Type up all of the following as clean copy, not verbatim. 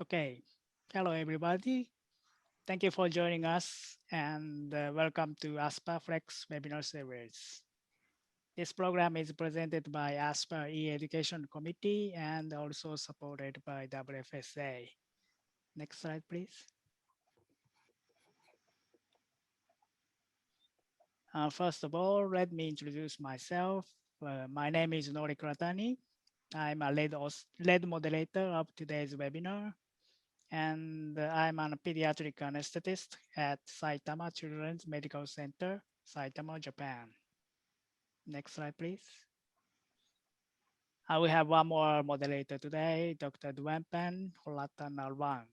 Okay, hello everybody. Thank you for joining us and welcome to ASPA-FLEX webinar series. This program is presented by ASPA E-Education Committee and also supported by WFSA. Next slide, please. First of all, let me introduce myself. My name is Nori Kratani. I'm a lead moderator of today's webinar. And I'm a pediatric anesthetist at Saitama Children's Medical Center, Saitama, Japan. Next slide, please. We have one more moderator today, Dr. Duampan Holatanalwang.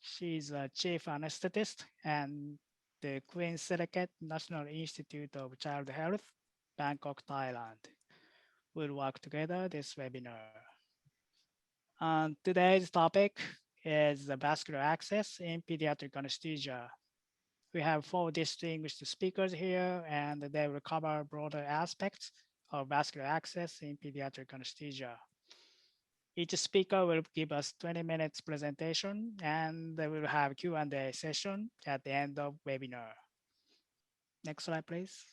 She's a chief anesthetist and the Queen Sirikit National Institute of Child Health, Bangkok, Thailand. We'll work together this webinar. Today's topic is the vascular access in pediatric anesthesia. We have 4 distinguished speakers here, and they will cover broader aspects of vascular access in pediatric anesthesia. Each speaker will give us 20 minutes presentation, and they will have Q&A session at the end of webinar. Next slide, please.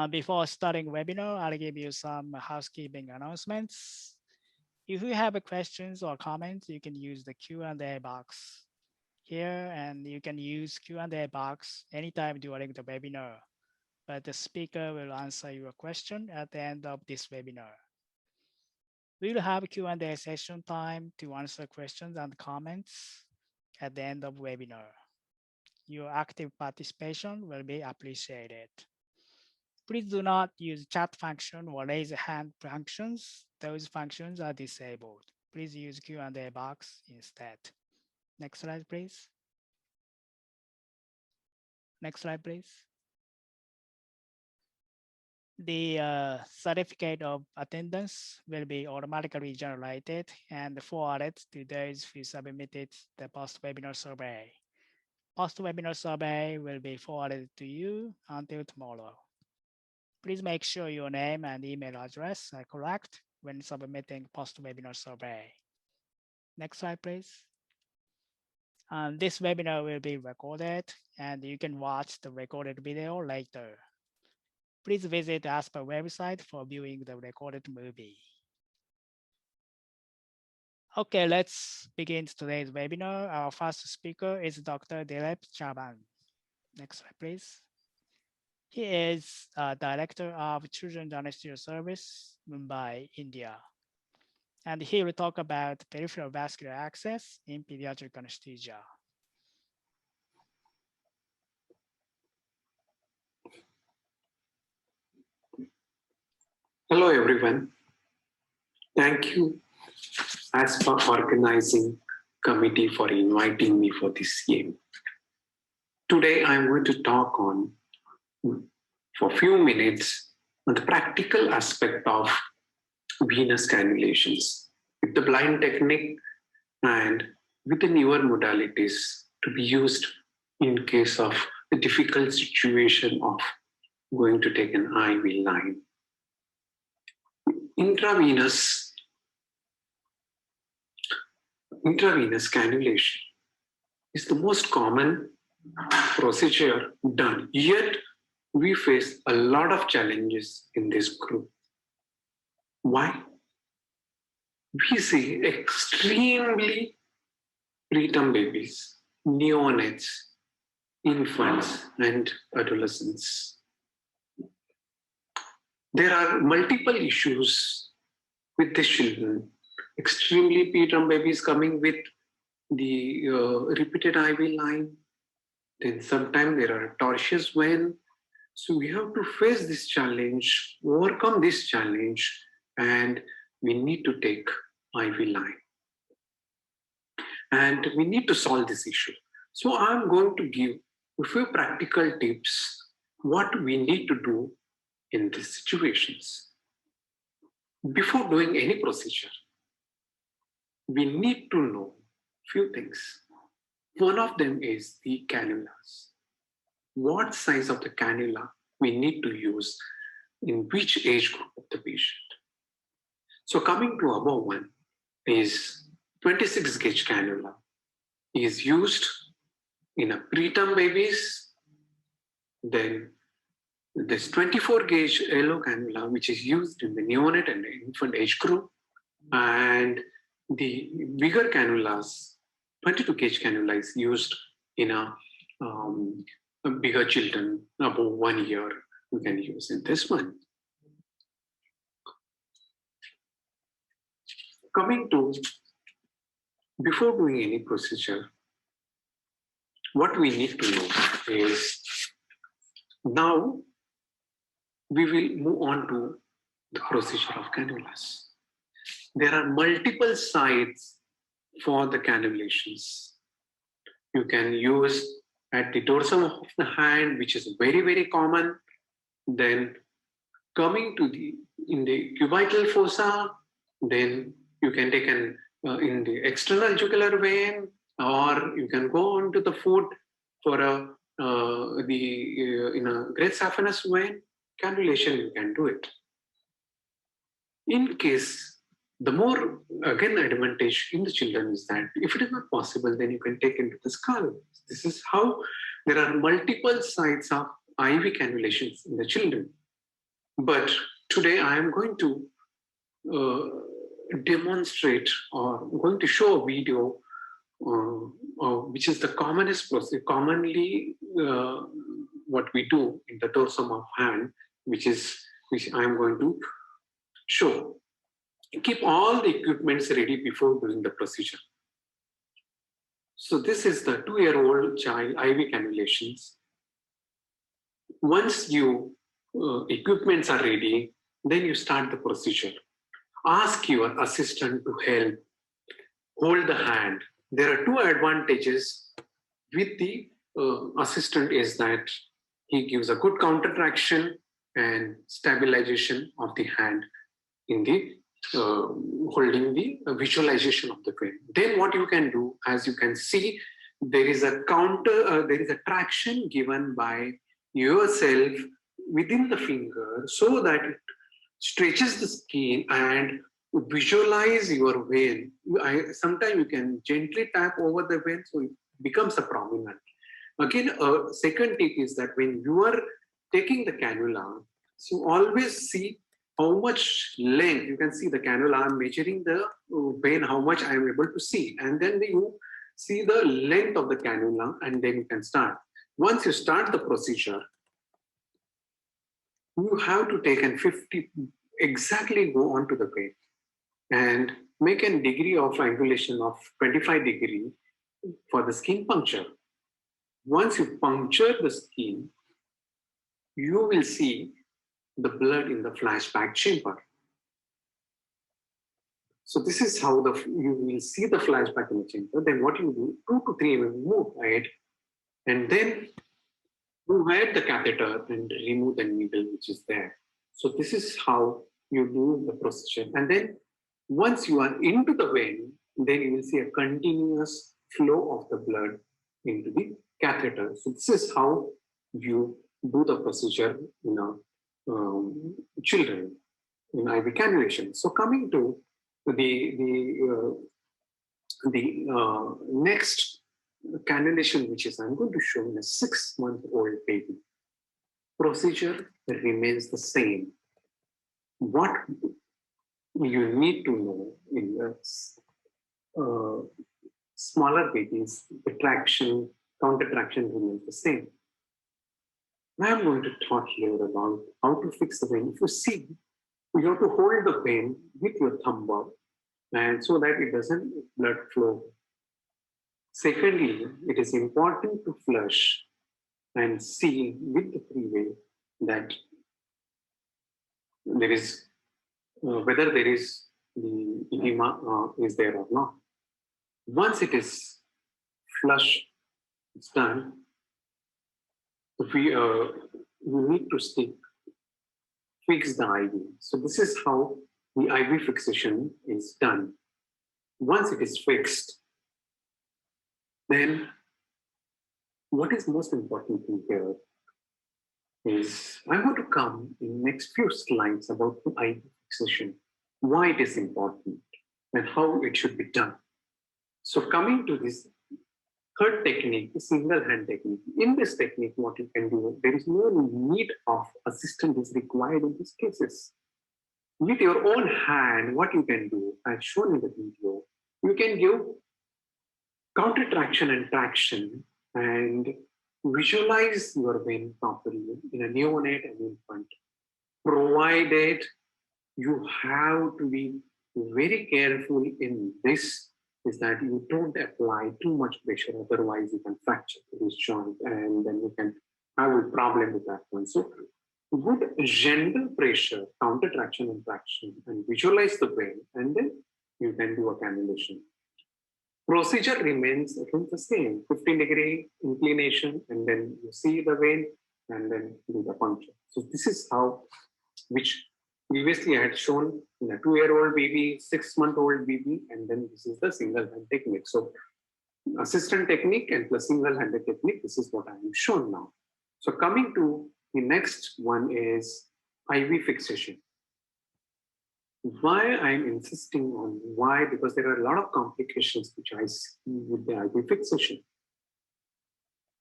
Before starting webinar, I'll give you some housekeeping announcements. If you have questions or comments, you can use the Q&A box here, and you can use Q&A box anytime during the webinar, but the speaker will answer your question at the end of this webinar. We'll have Q&A session time to answer questions and comments at the end of webinar. Your active participation will be appreciated. Please do not use chat function or raise hand functions. Those functions are disabled. Please use Q&A box instead. Next slide, please. Next slide, please. The certificate of attendance will be automatically generated and forwarded to those who submitted the post-webinar survey. Post-webinar survey will be forwarded to you until tomorrow. Please make sure your name and email address are correct when submitting post-webinar survey. Next slide, please. This webinar will be recorded, and you can watch the recorded video later. Please visit the ASPA website for viewing the recorded movie. Okay, let's begin today's webinar. Our first speaker is Dr. Dilip Chavan. Next slide, please. He is Director of Children's Anesthesia Service, Mumbai, India. And he will talk about peripheral vascular access in pediatric anesthesia. Hello, everyone. Thank you, ASPA Organizing Committee, for inviting me for this game. Today, I'm going to talk for a few minutes on the practical aspect of venous cannulations with the blind technique and with the newer modalities to be used in case of a difficult situation of going to take an IV line. Intravenous cannulation is the most common procedure done, yet we face a lot of challenges in this group. Why? we see extremely preterm babies, neonates, infants, and adolescents. There are multiple issues with the children. Extremely preterm babies coming with the repeated IV line. Then sometimes there are tortuous vein. So we have to face this challenge, overcome this challenge, and we need to take IV line. And we need to solve this issue. So I'm going to give a few practical tips what we need to do in these situations. Before doing any procedure, we need to know few things. One of them is the cannulas. What size of the cannula we need to use in which age group of the patient. So coming to above one is 26 gauge cannula is used in a preterm babies. Then this 24 gauge yellow cannula, which is used in the neonate and infant age group. And the bigger cannulas, 22 gauge cannula is used in a bigger children above 1 year. You can use in this one. Coming to, before doing any procedure, what we need to know is, now we will move on to the procedure of cannulas. There are multiple sites for the cannulations. You can use at the dorsum of the hand, which is very, very common. Then coming to the, in the cubital fossa, then you can take an in the external jugular vein, or you can go on to the foot for a in a great saphenous vein. Cannulation, you can do it. In case, the more again advantage in the children is that if it is not possible, then you can take into the skull. This is how there are multiple sites of IV cannulations in the children. But today I am going to demonstrate or going to show a video which is the commonest procedure, commonly what we do in the dorsum of hand, which I am going to show. Keep all the equipments ready before doing the procedure. So this is the 2-year-old child IV cannulations. Once you equipments are ready, then you start the procedure. Ask your assistant to help hold the hand. There are two advantages with the assistant is that he gives a good counter traction and stabilization of the hand in the holding the visualization of the vein. Then what you can do, as you can see, there is a there is a traction given by yourself within the finger so that it stretches the skin and visualize your vein. Sometimes you can gently tap over the vein so it becomes a prominent. Again, a second tip is that when you are taking the cannula, so always see how much length. You can see the cannula, I'm measuring the vein, how much I am able to see. And then you see the length of the cannula and then you can start. Once you start the procedure, you have to take an 50, exactly go on to the vein and make a degree of angulation of 25 degrees for the skin puncture. Once you puncture the skin, you will see the blood in the flashback chamber. So this is how you will see the flashback in the chamber. Then what you do, 2 to 3 mm move ahead, and then you add the catheter and remove the needle which is there. So this is how you do the procedure. And then once you are into the vein, then you will see a continuous flow of the blood into the catheter. So this is how you do the procedure in children in IV cannulation. So coming to the next cannulation, which is I'm going to show in a 6-month-old baby. Procedure remains the same. What you need to know in the smaller babies, the traction, counter traction remains the same. Now I'm going to talk here about how to fix the vein. If you see, you have to hold the vein with your thumb bar, and so that it doesn't blood flow. Secondly, it is important to flush and see with the freeway that there is whether there is the edema is there or not. Once it is flush, it's done. You need to fix the IV. So this is how the IV fixation is done. Once it is fixed, then what is most important thing here is I'm going to come in next few slides about the IV fixation, why it is important and how it should be done. So coming to this third technique, the single hand technique. In this technique, what you can do, there is no need of assistant is required in these cases. With your own hand, what you can do, as shown in the video, you can give counter traction and traction and visualize your vein properly in a neonate and infant. Provided you have to be very careful in this is that you don't apply too much pressure, otherwise you can fracture this joint and then you can have a problem with that one. So good gentle pressure, counter traction and traction, and visualize the vein, and then you can do a cannulation. Procedure remains the same, 15-degree inclination, and then you see the vein and then do the puncture. So this is how, which previously I had shown in a 2-year-old baby, 6-month-old baby, and then this is the single hand technique. So assistant technique and plus single handed technique, this is what I am shown now. So coming to the next one is IV fixation. Why I'm insisting on why? Because there are a lot of complications which I see with the IV fixation.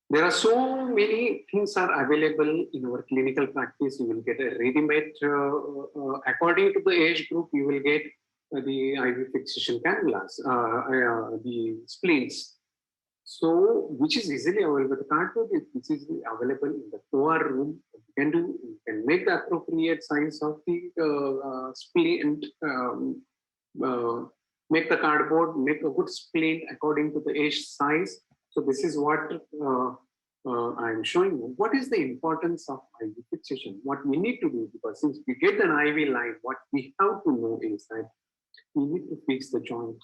There are so many things are available in our clinical practice. You will get a ready-made, according to the age group, you will get the IV fixation cannulas, the splints. So, which is easily available. The cardboard is easily available in the OR room. You can make the appropriate size of the splint, make the cardboard, make a good splint according to the age size. So this is what I'm showing you. What is the importance of IV fixation? What we need to do, because since we get an IV line, what we have to know is that we need to fix the joint.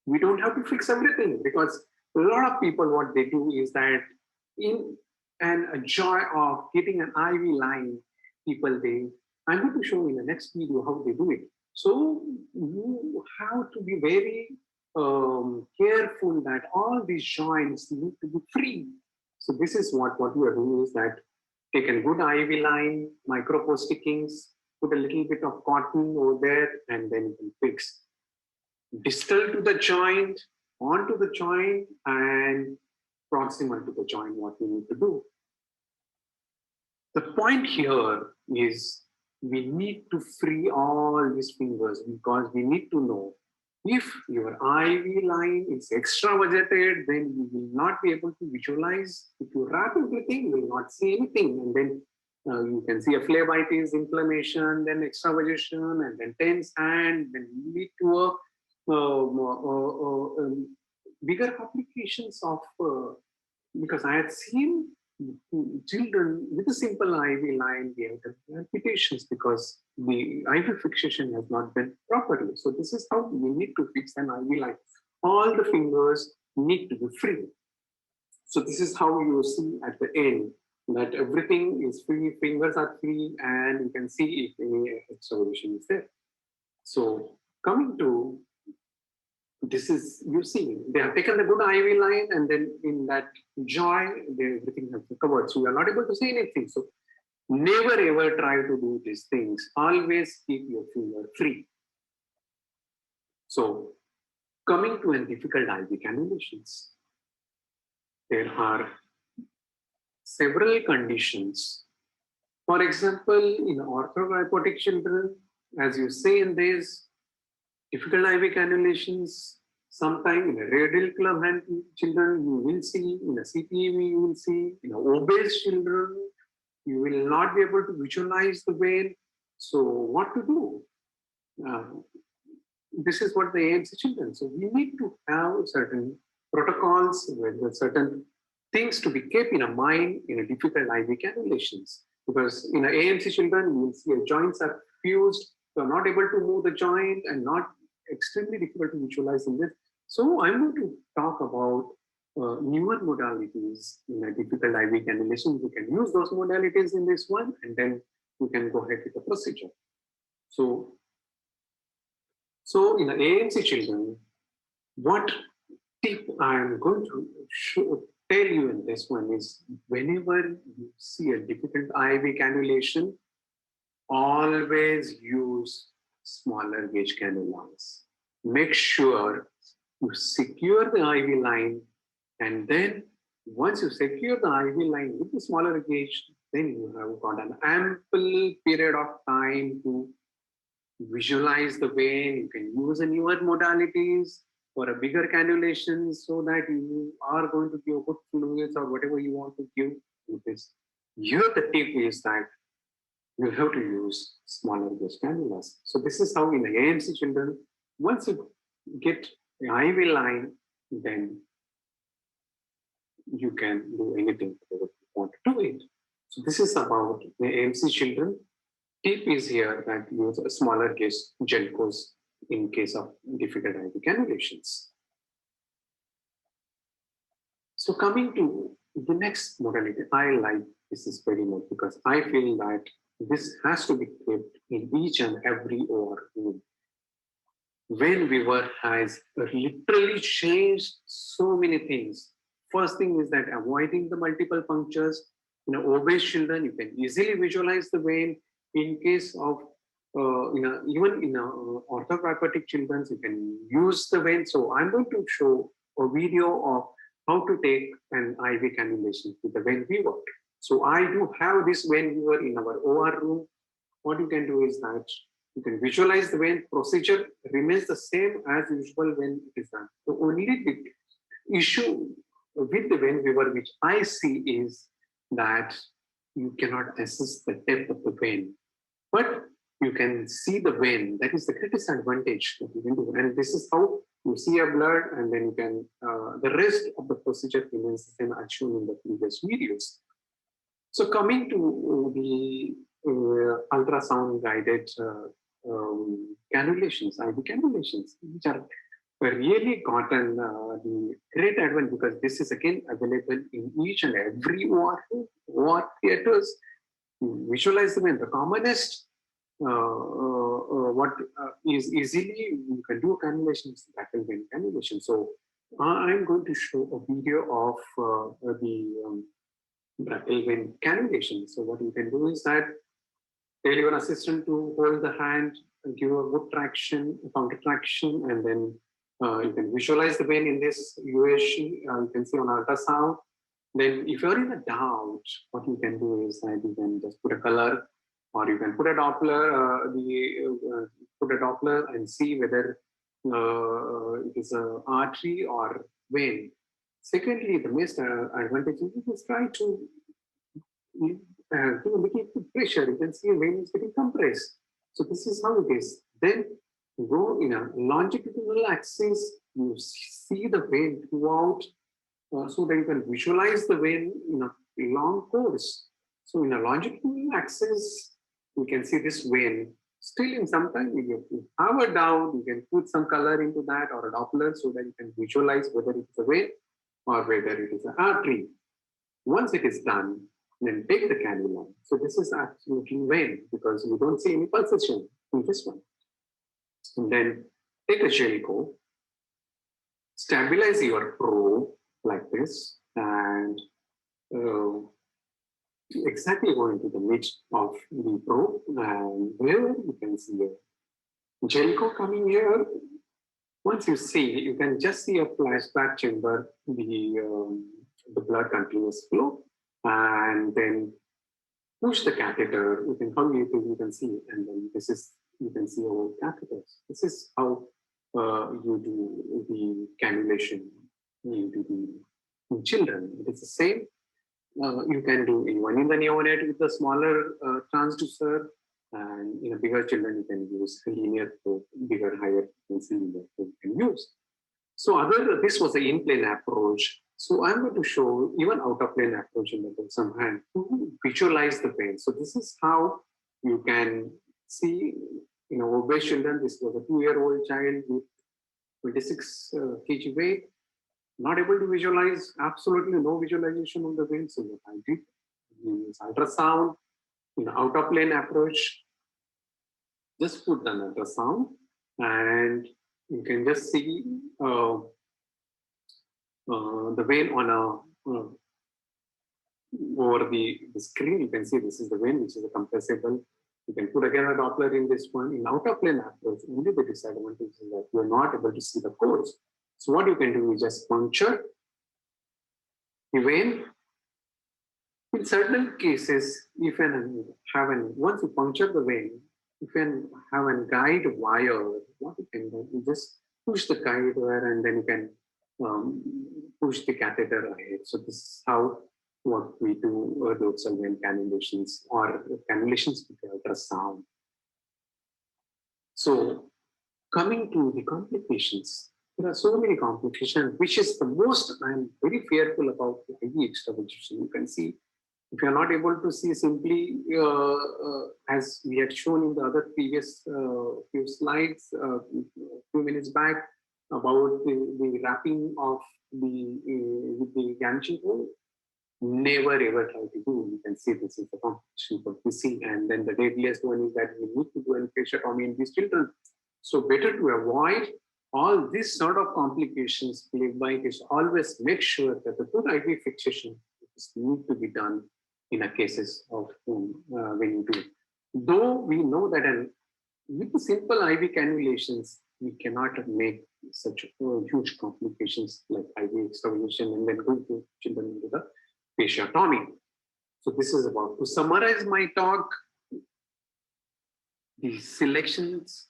We don't have to fix everything, because a lot of people, what they do is that in a joy of getting an IV line, I'm going to show in the next video how they do it. So you have to be very careful that all these joints need to be free. So this is what we are doing is that take a good IV line, micro stickings, put a little bit of cotton over there, and then you can fix. Distal to the joint, onto the joint, and proximal to the joint, what we need to do. The point here is we need to free all these fingers, because we need to know if your IV line is extravasated, then you will not be able to visualize. If you wrap everything, you will not see anything. And then you can see a phlebitis, inflammation, then extravasation, and then tense hand, then lead to a bigger complications of, because I had seen children with a simple IV line, they have amputations because the IV fixation has not been properly. So this is how we need to fix an IV line. All the fingers need to be free. So this is how you see at the end that everything is free, fingers are free, and you can see if any extravasation is there. So coming to this is, you see, they have taken the good IV line, and then in that joy, everything has recovered. So we are not able to see anything. So never ever try to do these things. Always keep your finger free. So coming to a difficult IV cannulations, there are several conditions. For example, in orthogrypotic children, as you say in these difficult IV cannulations, sometime in a radial club hand children, you will see, in a CTEV, you will see, in obese children, you will not be able to visualize the vein. So what to do? This is what the AMC children. So we need to have certain protocols with certain things to be kept in a mind in a difficult IV cannulations. Because in AMC children, you will see joints are fused, so not able to move the joint and not extremely difficult to visualize in this. So I'm going to talk about newer modalities in a difficult IV cannulation. We can use those modalities in this one, and then we can go ahead with the procedure. So in the AMC children, what tip I'm going to tell you in this one is, whenever you see a difficult IV cannulation, always use smaller gauge cannulas. Make sure you secure the IV line, and then once you secure the IV line with the smaller gauge, then you have got an ample period of time to visualize the vein. You can use a newer modalities for a bigger cannulation, so that you are going to give good fluids or whatever you want to give with this. Here the tip is that you have to use smaller gauge cannulas. So this is how in the AMC children, once you get the IV line, then you can do anything you want to do it. So this is about the AMC children. Tip is here that use a smaller gauge gel course in case of difficult IV cannulations. So coming to the next modality, I like this is very much because I feel that this has to be kept in each and every OR room. Vein weaver has literally changed so many things. First thing is that avoiding the multiple punctures. In obese children, you can easily visualize the vein. In case of even in orthopedic children, you can use the vein. So I'm going to show a video of how to take an IV cannulation with the vein weaver. So I do have this vein weaver in our OR room. What you can do is that you can visualize the vein. Procedure remains the same as usual when it is done. The only issue with the vein weaver which I see is that you cannot assess the depth of the vein, but you can see the vein. That is the greatest advantage that you can do. And this is how you see a blood, and then you can, the rest of the procedure remains the same as shown in the previous videos. So coming to the ultrasound guided cannulations, IV cannulations, which are really gotten the great advantage because this is again available in each and every OR theaters. Visualize the vein. The commonest what is easily you can do cannulation is brachial vein cannulation. So I'm going to show a video of the brachial vein cannulation. So what you can do is that tell your assistant to hold the hand and give a good traction, a counter traction, and then you can visualize the vein in this USG. You can see on ultrasound. Then if you're in a doubt, what you can do is that you can just put a color, or you can put a Doppler, put a Doppler and see whether it is an artery or vein. Secondly, the most advantage is try to give a little pressure. You can see a vein is getting compressed. So this is how it is. Then go in a longitudinal axis. You see the vein throughout, so that you can visualize the vein in a long course. So in a longitudinal axis, you can see this vein. Still, in some time, if you have a doubt, you can put some color into that or a Doppler so that you can visualize whether it is a vein or whether it is an artery. Once it is done, then take the cannula. So this is absolutely vein because you don't see any pulsation in this one. And then take a gel, stabilize your probe like this, and exactly go into the midst of the probe, and there you can see a gel coming here. Once you see, you can just see a flashback chamber, the blood continuous flow, and then push the catheter. You can see, and then this is you can see our catheters. This is how you do the cannulation in children. It is the same. You can do even in the neonate with the smaller transducer, and in a bigger children you can use linear probe, bigger, higher frequency linear probe you can use. So this was the in-plane approach. So I'm going to show even out-of-plane approach in some hand to visualize the vein. So this is how you can see, obese children. This was a 2-year-old child with 26 kg weight, not able to visualize, absolutely no visualization of the vein. So what I did is ultrasound, out-of-plane approach. Just put an ultrasound, and you can just see the vein on over the screen. You can see this is the vein, which is a compressible. You can put again a Doppler in this one. In out-of-plane approach, only the disadvantage is that you're not able to see the course. So what you can do is just puncture the vein. In certain cases, if once you puncture the vein, if you have a guide wire, what you can do, you just push the guide wire and then you can push the catheter ahead. So this is how what we do dorsal vein cannulations or cannulations with ultrasound. So coming to the complications, there are so many complications, which is the most I'm very fearful about the IV extravasation. You can see, if you are not able to see simply, as we had shown in the other previous few slides, few minutes back, about the wrapping of with the ganching hole, never ever try to do. You can see this is the complication for kissing, and then the deadliest one is that we need to do an fasciotomy in these children. So better to avoid all these sort of complications. Plague is always make sure that the good IV fixation need to be done in a cases of when you do. Though we know that with the simple IV cannulations, we cannot make such huge complications like IV extravasation and then going to children into the fasciotomy. So this is about, to summarize my talk, the selections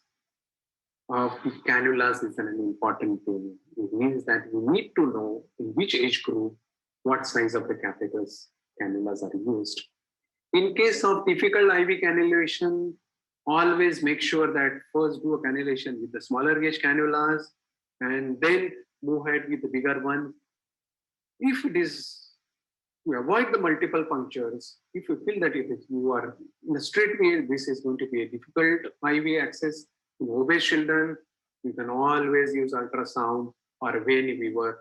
of the cannulas is an important thing. It means that you need to know in which age group, what size of the catheters cannulas are used. In case of difficult IV cannulation, always make sure that first do a cannulation with the smaller gauge cannulas and then move ahead with the bigger one. If it is, you avoid the multiple punctures. If you feel that you are in a straight way, this is going to be a difficult IV access. In obese children, you can always use ultrasound or a vein weaver.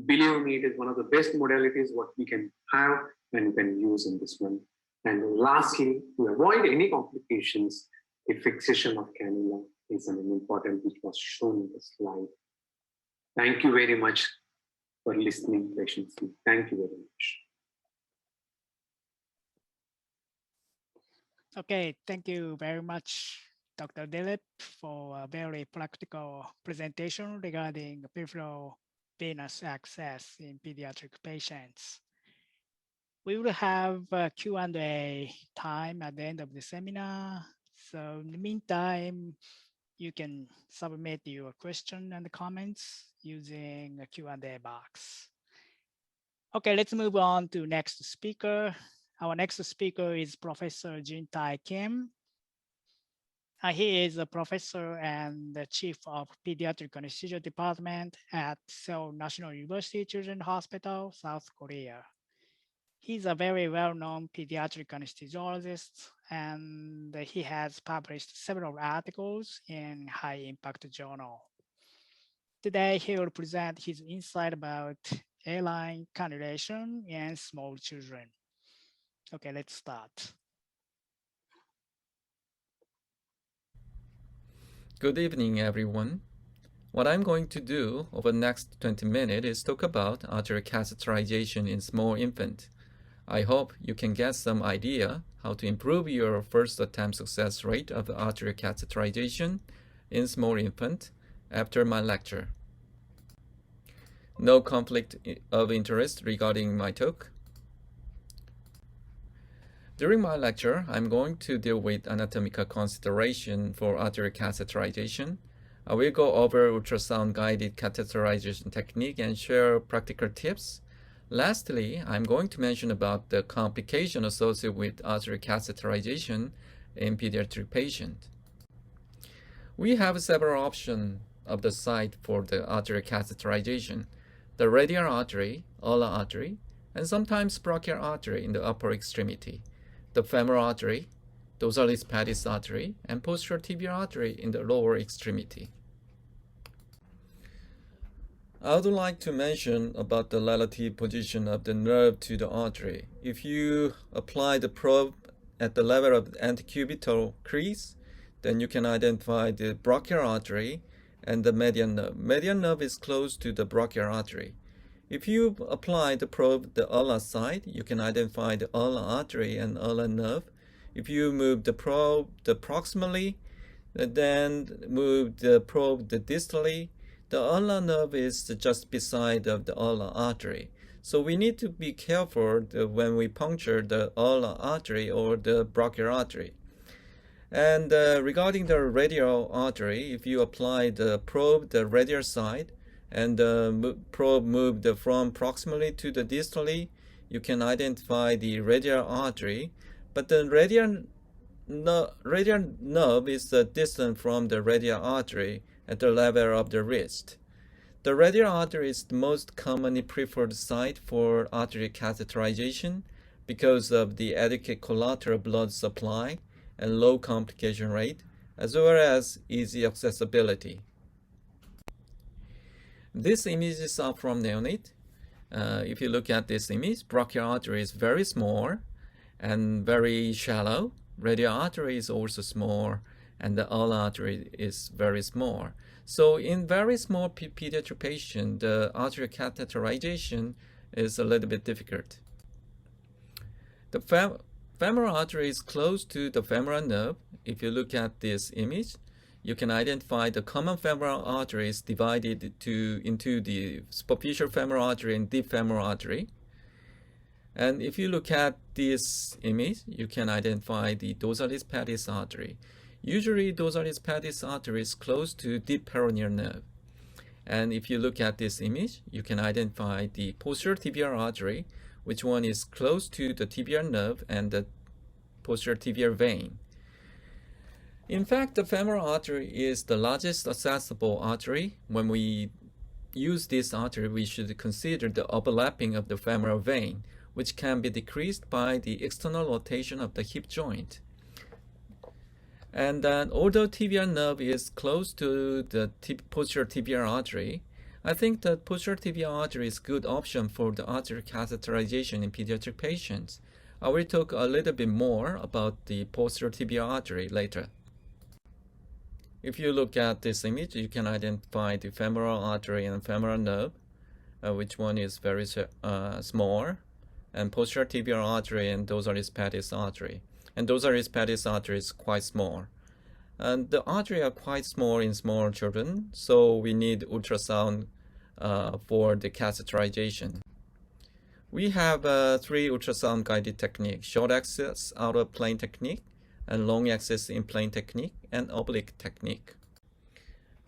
Believe me, it is one of the best modalities what we can have and you can use in this one. And lastly, to avoid any complications, the fixation of cannula is an important, which was shown in the slide. Thank you very much for listening patiently. Thank you very much. Okay, thank you very much, Dr. Dilip, for a very practical presentation regarding peripheral venous access in pediatric patients. We will have a Q&A time at the end of the seminar. So in the meantime, you can submit your question and comments using a Q&A box. Okay, let's move on to next speaker. Our next speaker is Professor Jin-Tai Kim. He is a professor and the chief of pediatric anesthesia department at Seoul National University Children's Hospital, South Korea. He's a very well-known pediatric anesthesiologist, and he has published several articles in high-impact journal. Today, he will present his insight about A-line cannulation in small children. Okay, let's start. Good evening, everyone. What I'm going to do over the next 20 minutes is talk about arterial catheterization in small infant. I hope you can get some idea how to improve your first attempt success rate of arterial catheterization in small infant after my lecture. No conflict of interest regarding my talk. During my lecture, I'm going to deal with anatomical consideration for arterial catheterization. I will go over ultrasound-guided catheterization technique and share practical tips. Lastly, I'm going to mention about the complication associated with arterial catheterization in pediatric patients. We have several options of the site for the arterial catheterization: the radial artery, ulnar artery, and sometimes brachial artery in the upper extremity, the femoral artery, dorsalis pedis artery, and posterior tibial artery in the lower extremity. I would like to mention about the relative position of the nerve to the artery. If you apply the probe at the level of the antecubital crease, then you can identify the brachial artery and the median nerve. Median nerve is close to the brachial artery. If you apply the probe at the ulnar side, you can identify the ulnar artery and ulnar nerve. If you move the probe proximally, then move the probe distally, the ulnar nerve is just beside of the ulnar artery. So we need to be careful when we puncture the ulnar artery or the brachial artery. And regarding the radial artery, if you apply the probe the radial side and the probe moved from proximally to the distally, you can identify the radial artery. But the radial nerve is distant from the radial artery at the level of the wrist. The radial artery is the most commonly preferred site for arterial catheterization because of the adequate collateral blood supply and low complication rate, as well as easy accessibility. These images are from neonate. If you look at this image, brachial artery is very small and very shallow. Radial artery is also small, and the ulnar artery is very small. So in very small pediatric patient, the arterial catheterization is a little bit difficult. The femoral artery is close to the femoral nerve. If you look at this image, you can identify the common femoral artery is divided into the superficial femoral artery and deep femoral artery. And if you look at this image, you can identify the dorsalis pedis artery. Usually, dorsalis pedis artery is close to deep peroneal nerve. And if you look at this image, you can identify the posterior tibial artery, which one is close to the tibial nerve and the posterior tibial vein. In fact, the femoral artery is the largest accessible artery. When we use this artery, we should consider the overlapping of the femoral vein, which can be decreased by the external rotation of the hip joint. And then, although tibial nerve is close to the posterior tibial artery, I think that posterior tibial artery is a good option for the arterial catheterization in pediatric patients. I will talk a little bit more about the posterior tibial artery later. If you look at this image, you can identify the femoral artery and femoral nerve, which one is very small, and posterior tibial artery and dorsalis pedis artery. And dorsalis pedis artery is quite small. And the artery are quite small in small children, so we need ultrasound for the catheterization. We have 3 ultrasound guided techniques: short axis out of plane technique, and long axis in plane technique, and oblique technique.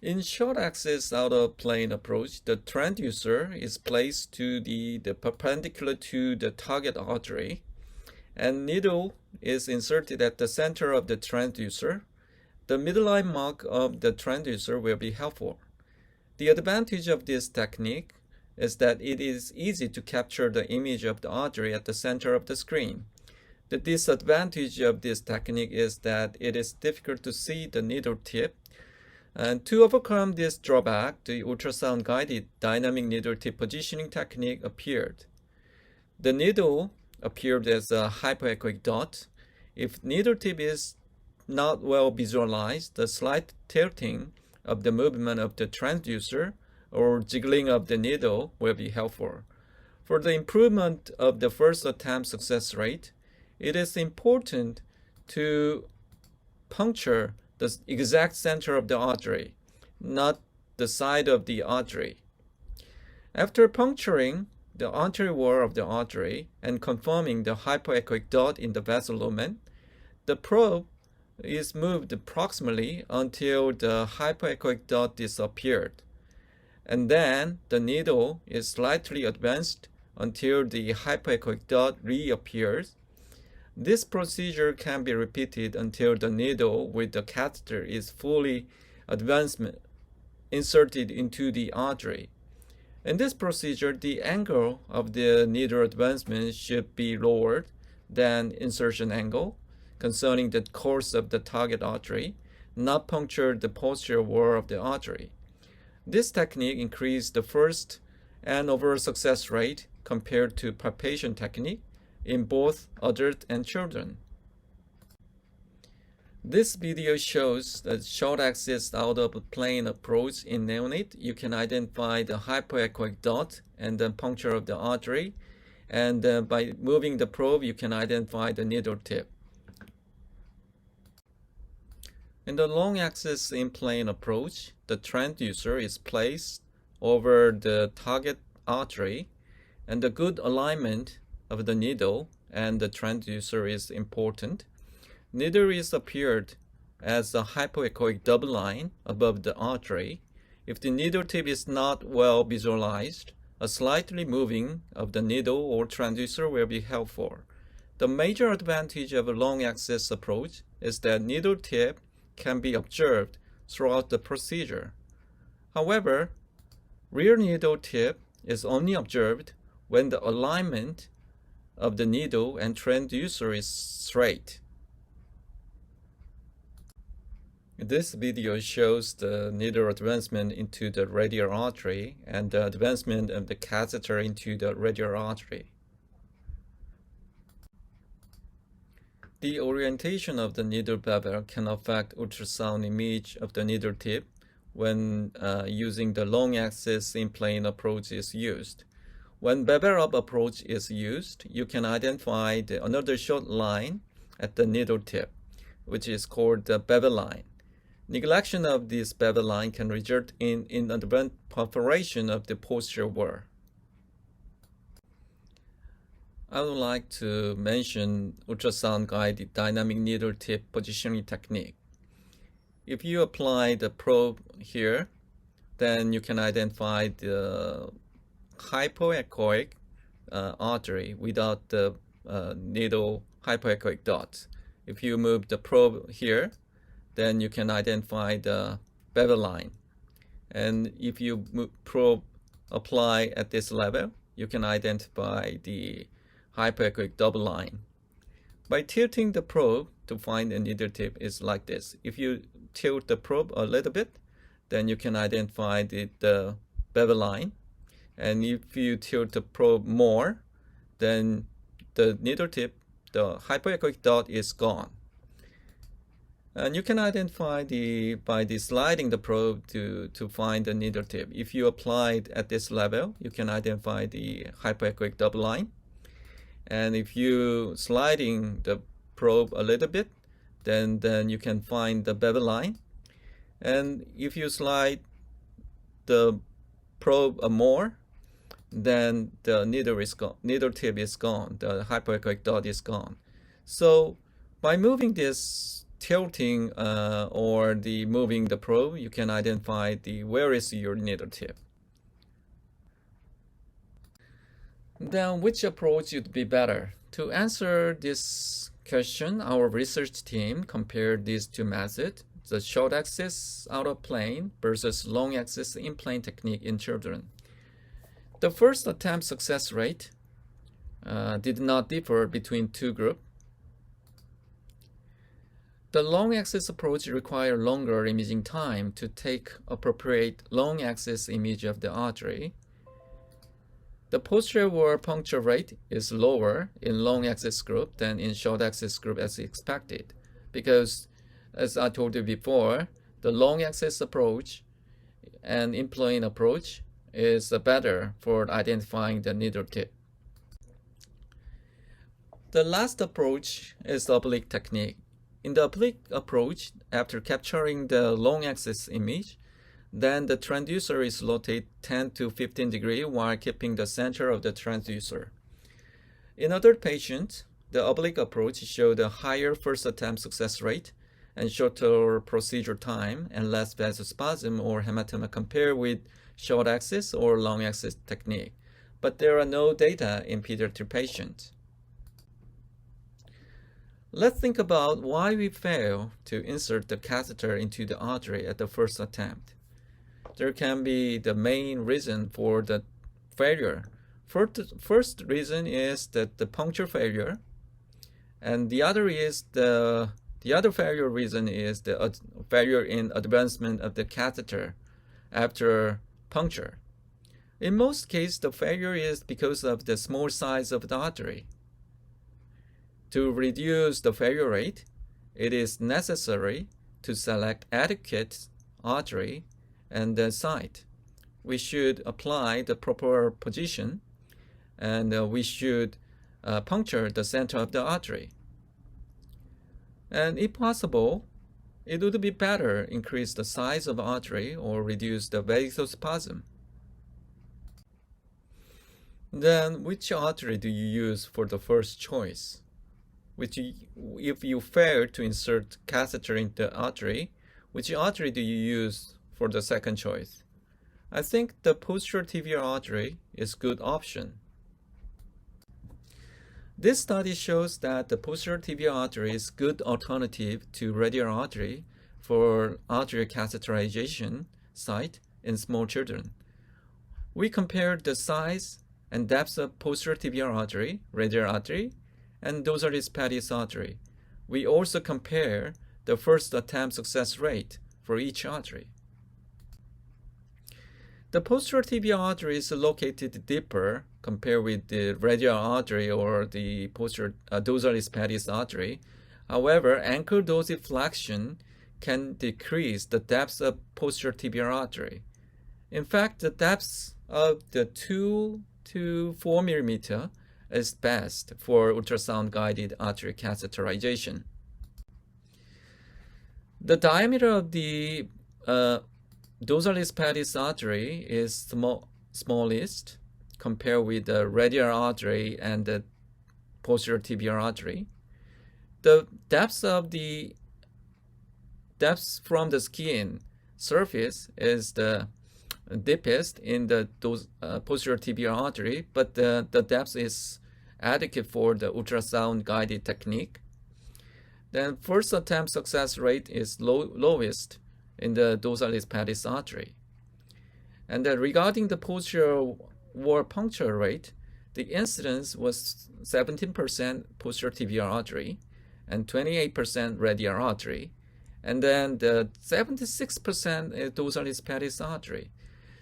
In short axis out of plane approach, the transducer is placed to the perpendicular to the target artery, and needle is inserted at the center of the transducer. The midline mark of the transducer will be helpful. The advantage of this technique is that it is easy to capture the image of the artery at the center of the screen. The disadvantage of this technique is that it is difficult to see the needle tip. And to overcome this drawback, the ultrasound-guided dynamic needle tip positioning technique appeared. The needle appeared as a hypoechoic dot. If needle tip is not well visualized, the slight tilting of the movement of the transducer or jiggling of the needle will be helpful. For the improvement of the first attempt success rate, it is important to puncture the exact center of the artery, not the side of the artery. After puncturing, the anterior wall of the artery and confirming the hypoechoic dot in the vessel lumen, the probe is moved proximally until the hypoechoic dot disappeared. And then the needle is slightly advanced until the hypoechoic dot reappears. This procedure can be repeated until the needle with the catheter is fully inserted into the artery. In this procedure, the angle of the needle advancement should be lower than insertion angle concerning the course of the target artery, not puncture the posterior wall of the artery. This technique increased the first and overall success rate compared to palpation technique in both adult and children. This video shows the short axis out of plane approach in neonate. You can identify the hypoechoic dot and the puncture of the artery, and by moving the probe you can identify the needle tip. In the long axis in plane approach, the transducer is placed over the target artery, and the good alignment of the needle and the transducer is important. Needle is appeared as a hypoechoic double line above the artery. If the needle tip is not well visualized, a slightly moving of the needle or transducer will be helpful. The major advantage of a long axis approach is that needle tip can be observed throughout the procedure. However, rear needle tip is only observed when the alignment of the needle and transducer is straight. This video shows the needle advancement into the radial artery and the advancement of the catheter into the radial artery. The orientation of the needle bevel can affect ultrasound image of the needle tip when using the long axis in plane approach is used. When bevel up approach is used, you can identify another short line at the needle tip, which is called the bevel line. Neglection of this bevel line can result in inadvertent perforation of the posterior wall. I would like to mention ultrasound-guided dynamic needle tip positioning technique. If you apply the probe here, then you can identify the hypoechoic artery without the needle hypoechoic dot. If you move the probe here, then you can identify the bevel line. And if you probe apply at this level, you can identify the hypoechoic double line. By tilting the probe to find a needle tip is like this. If you tilt the probe a little bit, then you can identify the bevel line. And if you tilt the probe more, then the needle tip, the hypoechoic dot is gone. And you can identify by sliding the probe to find the needle tip. If you apply it at this level, you can identify the hypoechoic double line. And if you sliding the probe a little bit, then you can find the bevel line. And if you slide the probe more, then the needle tip is gone. The hypoechoic dot is gone. So by moving this tilting or moving the probe, you can identify where is your needle tip. Then which approach would be better? To answer this question, our research team compared these two methods, the short axis out of plane versus long axis in plane technique in children. The first attempt success rate did not differ between two groups. The long axis approach requires longer imaging time to take appropriate long axis image of the artery. The posterior wall puncture rate is lower in long axis group than in short axis group as expected, because as I told you before, the long axis approach and in plane approach is better for identifying the needle tip. The last approach is the oblique technique. In the oblique approach, after capturing the long axis image, then the transducer is rotated 10 to 15 degrees while keeping the center of the transducer. In other patients, the oblique approach showed a higher first attempt success rate and shorter procedure time and less vasospasm or hematoma compared with short axis or long axis technique, but there are no data in pediatric patients. Let's think about why we fail to insert the catheter into the artery at the first attempt. There can be the main reason for the failure. First reason is that the puncture failure, and the other failure reason is the failure in advancement of the catheter after puncture. In most cases, the failure is because of the small size of the artery. To reduce the failure rate, it is necessary to select adequate artery and the site. We should apply the proper position, and we should puncture the center of the artery. And if possible, it would be better increase the size of the artery or reduce the vasospasm. Then, which artery do you use for the first choice? If you fail to insert catheter in the artery, which artery do you use for the second choice? I think the posterior tibial artery is a good option. This study shows that the posterior tibial artery is a good alternative to radial artery for arterial catheterization site in small children. We compared the size and depth of posterior tibial artery, radial artery, and dorsalis pedis artery. We also compare the first attempt success rate for each artery. The posterior tibial artery is located deeper compared with the radial artery or the posterior dorsalis pedis artery. However, ankle dorsiflexion can decrease the depth of posterior tibial artery. In fact, the depth of the 2 to 4 millimeter is best for ultrasound-guided arterial catheterization. The diameter of the dorsalis pedis artery is smallest compared with the radial artery and the posterior tibial artery. The depth from the skin surface is the deepest in the posterior tibial artery, but the depth is adequate for the ultrasound-guided technique. Then first attempt success rate is lowest in the dorsalis pedis artery. And then regarding the posterior wall puncture rate, the incidence was 17% posterior tibial artery and 28% radial artery, and then the 76% dorsalis pedis artery.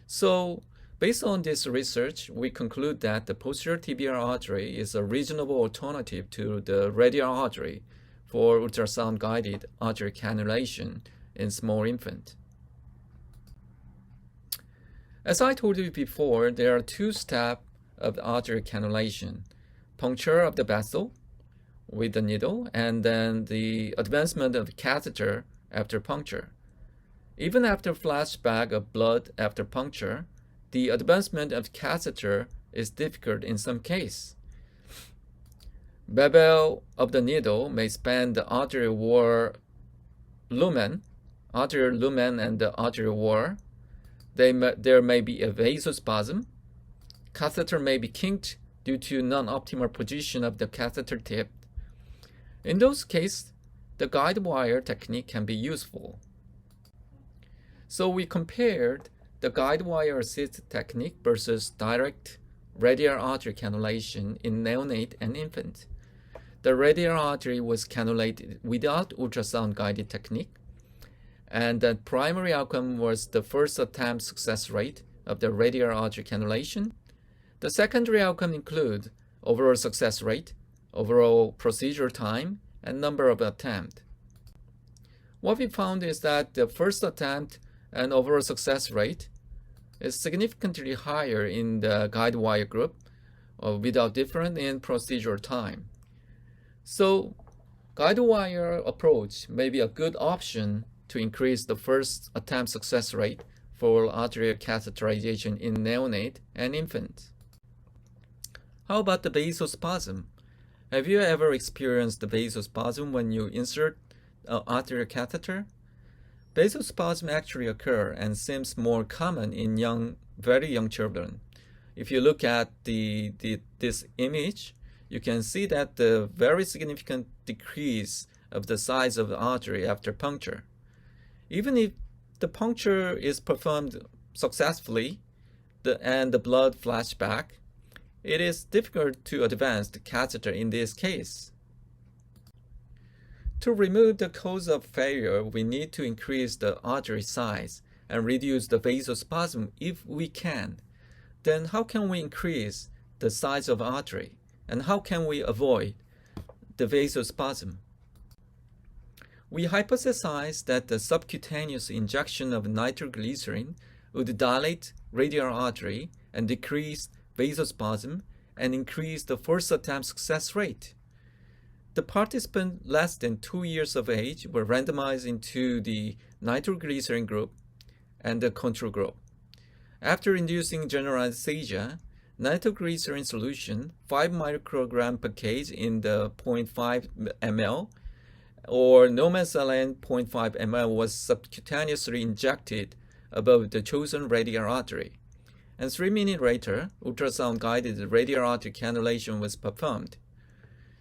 So based on this research, we conclude that the posterior tibial artery is a reasonable alternative to the radial artery for ultrasound-guided arterial cannulation in small infant. As I told you before, there are two steps of the arterial cannulation: puncture of the vessel with the needle, and then the advancement of the catheter after puncture. Even after flashback of blood after puncture, the advancement of catheter is difficult in some cases. Bevel of the needle may span the arterial wall lumen and the arterial wall. There may be a vasospasm. Catheter may be kinked due to non-optimal position of the catheter tip. In those cases, the guide wire technique can be useful. So we compared the guide wire assist technique versus direct radial artery cannulation in neonate and infant. The radial artery was cannulated without ultrasound-guided technique, and the primary outcome was the first attempt success rate of the radial artery cannulation. The secondary outcome include overall success rate, overall procedure time, and number of attempts. What we found is that the first attempt and overall success rate is significantly higher in the guide wire group without difference in procedure time. So guide wire approach may be a good option to increase the first attempt success rate for arterial catheterization in neonate and infant. How about the vasospasm? Have you ever experienced the vasospasm when you insert an arterial catheter? Vasospasm actually occurs and seems more common in very young children. If you look at this image, you can see that the very significant decrease of the size of the artery after puncture. Even if the puncture is performed successfully and the blood flashes back, it is difficult to advance the catheter in this case. To remove the cause of failure, we need to increase the artery size and reduce the vasospasm if we can. Then how can we increase the size of artery? And how can we avoid the vasospasm? We hypothesized that the subcutaneous injection of nitroglycerin would dilate radial artery and decrease vasospasm and increase the first attempt success rate. The participants less than 2 years of age were randomized into the nitroglycerin group and the control group. After inducing general anesthesia, nitroglycerin solution 5 microgram per kg in the 0.5 ml or no-mescaline 0.5 ml was subcutaneously injected above the chosen radial artery. And 3 minutes later, ultrasound-guided radial artery cannulation was performed.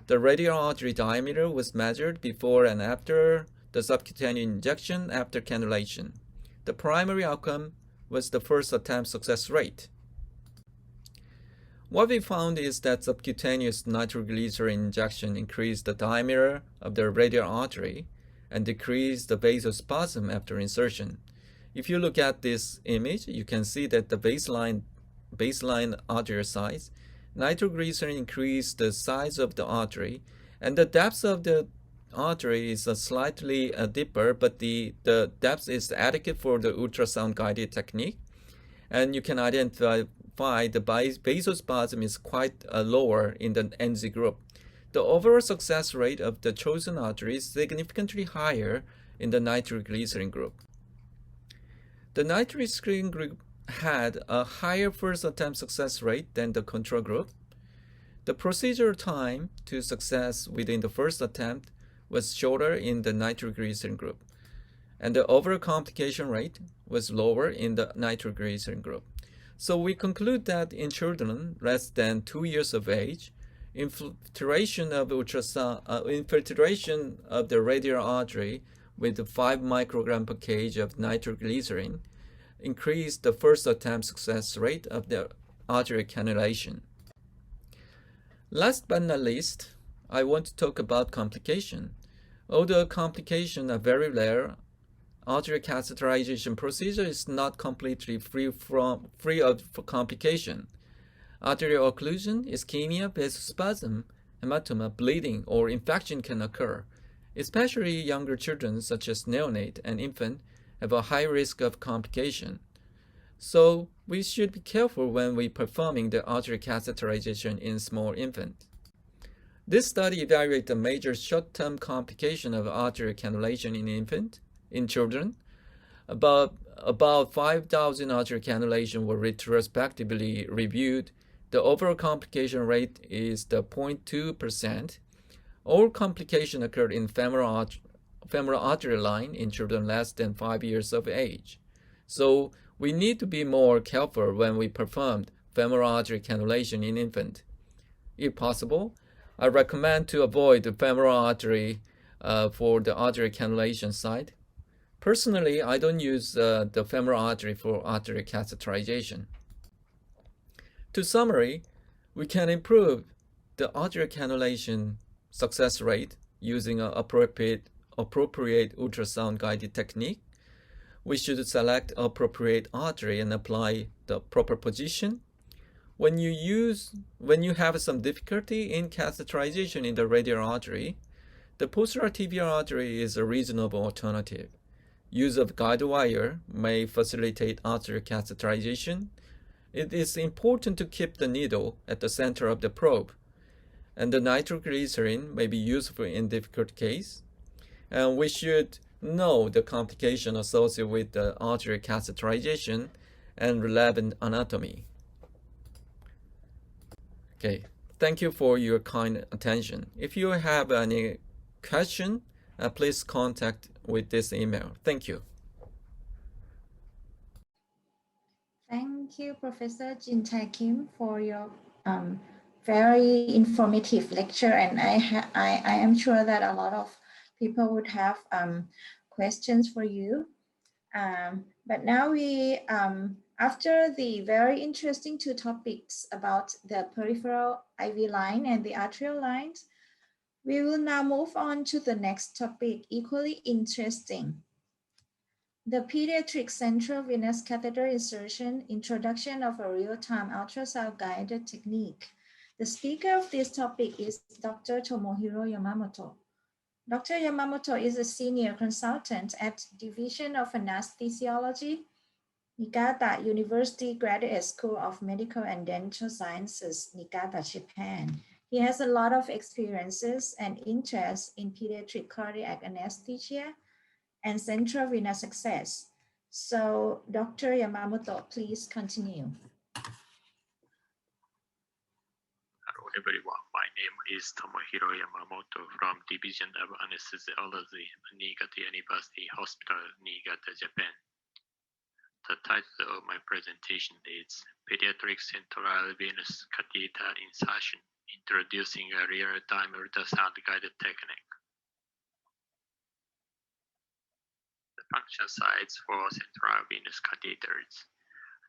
The radial artery diameter was measured before and after the subcutaneous injection after cannulation. The primary outcome was the first attempt success rate. What we found is that subcutaneous nitroglycerin injection increased the diameter of the radial artery and decreased the vasospasm after insertion. If you look at this image, you can see that the baseline arterial size, nitroglycerin increased the size of the artery, and the depth of the artery is slightly deeper, but the depth is adequate for the ultrasound-guided technique, and you can identify the vasospasm is quite lower in the NZ group. The overall success rate of the chosen artery is significantly higher in the nitroglycerin group. The nitroglycerin group had a higher first attempt success rate than the control group. The procedural time to success within the first attempt was shorter in the nitroglycerin group, and the overall complication rate was lower in the nitroglycerin group. So we conclude that in children less than 2 years of age, infiltration of the radial artery with 5 microgram per kg of nitroglycerin increased the first attempt success rate of the arterial cannulation. Last but not least, I want to talk about complication. Although complications are very rare, arterial catheterization procedure is not completely free of complication. Arterial occlusion, ischemia, vasospasm, hematoma, bleeding, or infection can occur. Especially younger children such as neonate and infant have a high risk of complication. So we should be careful when we performing the arterial catheterization in small infant. This study evaluated the major short-term complication of arterial cannulation in children. About 5,000 arterial cannulation were retrospectively reviewed. The overall complication rate is the 0.2%. All complications occurred in femoral arterial line in children less than 5 years of age. So we need to be more careful when we perform femoral artery cannulation in infant. If possible, I recommend to avoid the femoral artery for the arterial cannulation site. Personally, I don't use the femoral artery for arterial catheterization. To summary, we can improve the arterial cannulation success rate using an appropriate ultrasound-guided technique. We should select appropriate artery and apply the proper position. When you have some difficulty in catheterization in the radial artery, the posterior tibial artery is a reasonable alternative. Use of guide wire may facilitate arterial catheterization. It is important to keep the needle at the center of the probe, and the nitroglycerin may be useful in difficult case. And we should know the complication associated with the arterial catheterization and relevant anatomy. Okay, thank you for your kind attention. If you have any question, please contact with this email. Thank you. Thank you, Professor Jin Tae Kim, for your very informative lecture. And I am sure that a lot of people would have questions for you. But now we, after the very interesting two topics about the peripheral IV line and the arterial lines, we will now move on to the next topic, equally interesting. The pediatric central venous catheter insertion, introduction of a real-time ultrasound guided technique. The speaker of this topic is Dr. Tomohiro Yamamoto. Dr. Yamamoto is a senior consultant at Division of Anaesthesiology, Niigata University Graduate School of Medical and Dental Sciences, Niigata, Japan. He has a lot of experiences and interest in pediatric cardiac anesthesia and central venous access. So Dr. Yamamoto, please continue. Hello everyone, my name is Tomohiro Yamamoto from Division of Anaesthesiology, Niigata University Hospital, Niigata, Japan. The title of my presentation is Pediatric Central Venous Catheter Insertion, Introducing a Real-Time Ultrasound Guided Technique. The function sites for central venous catheters.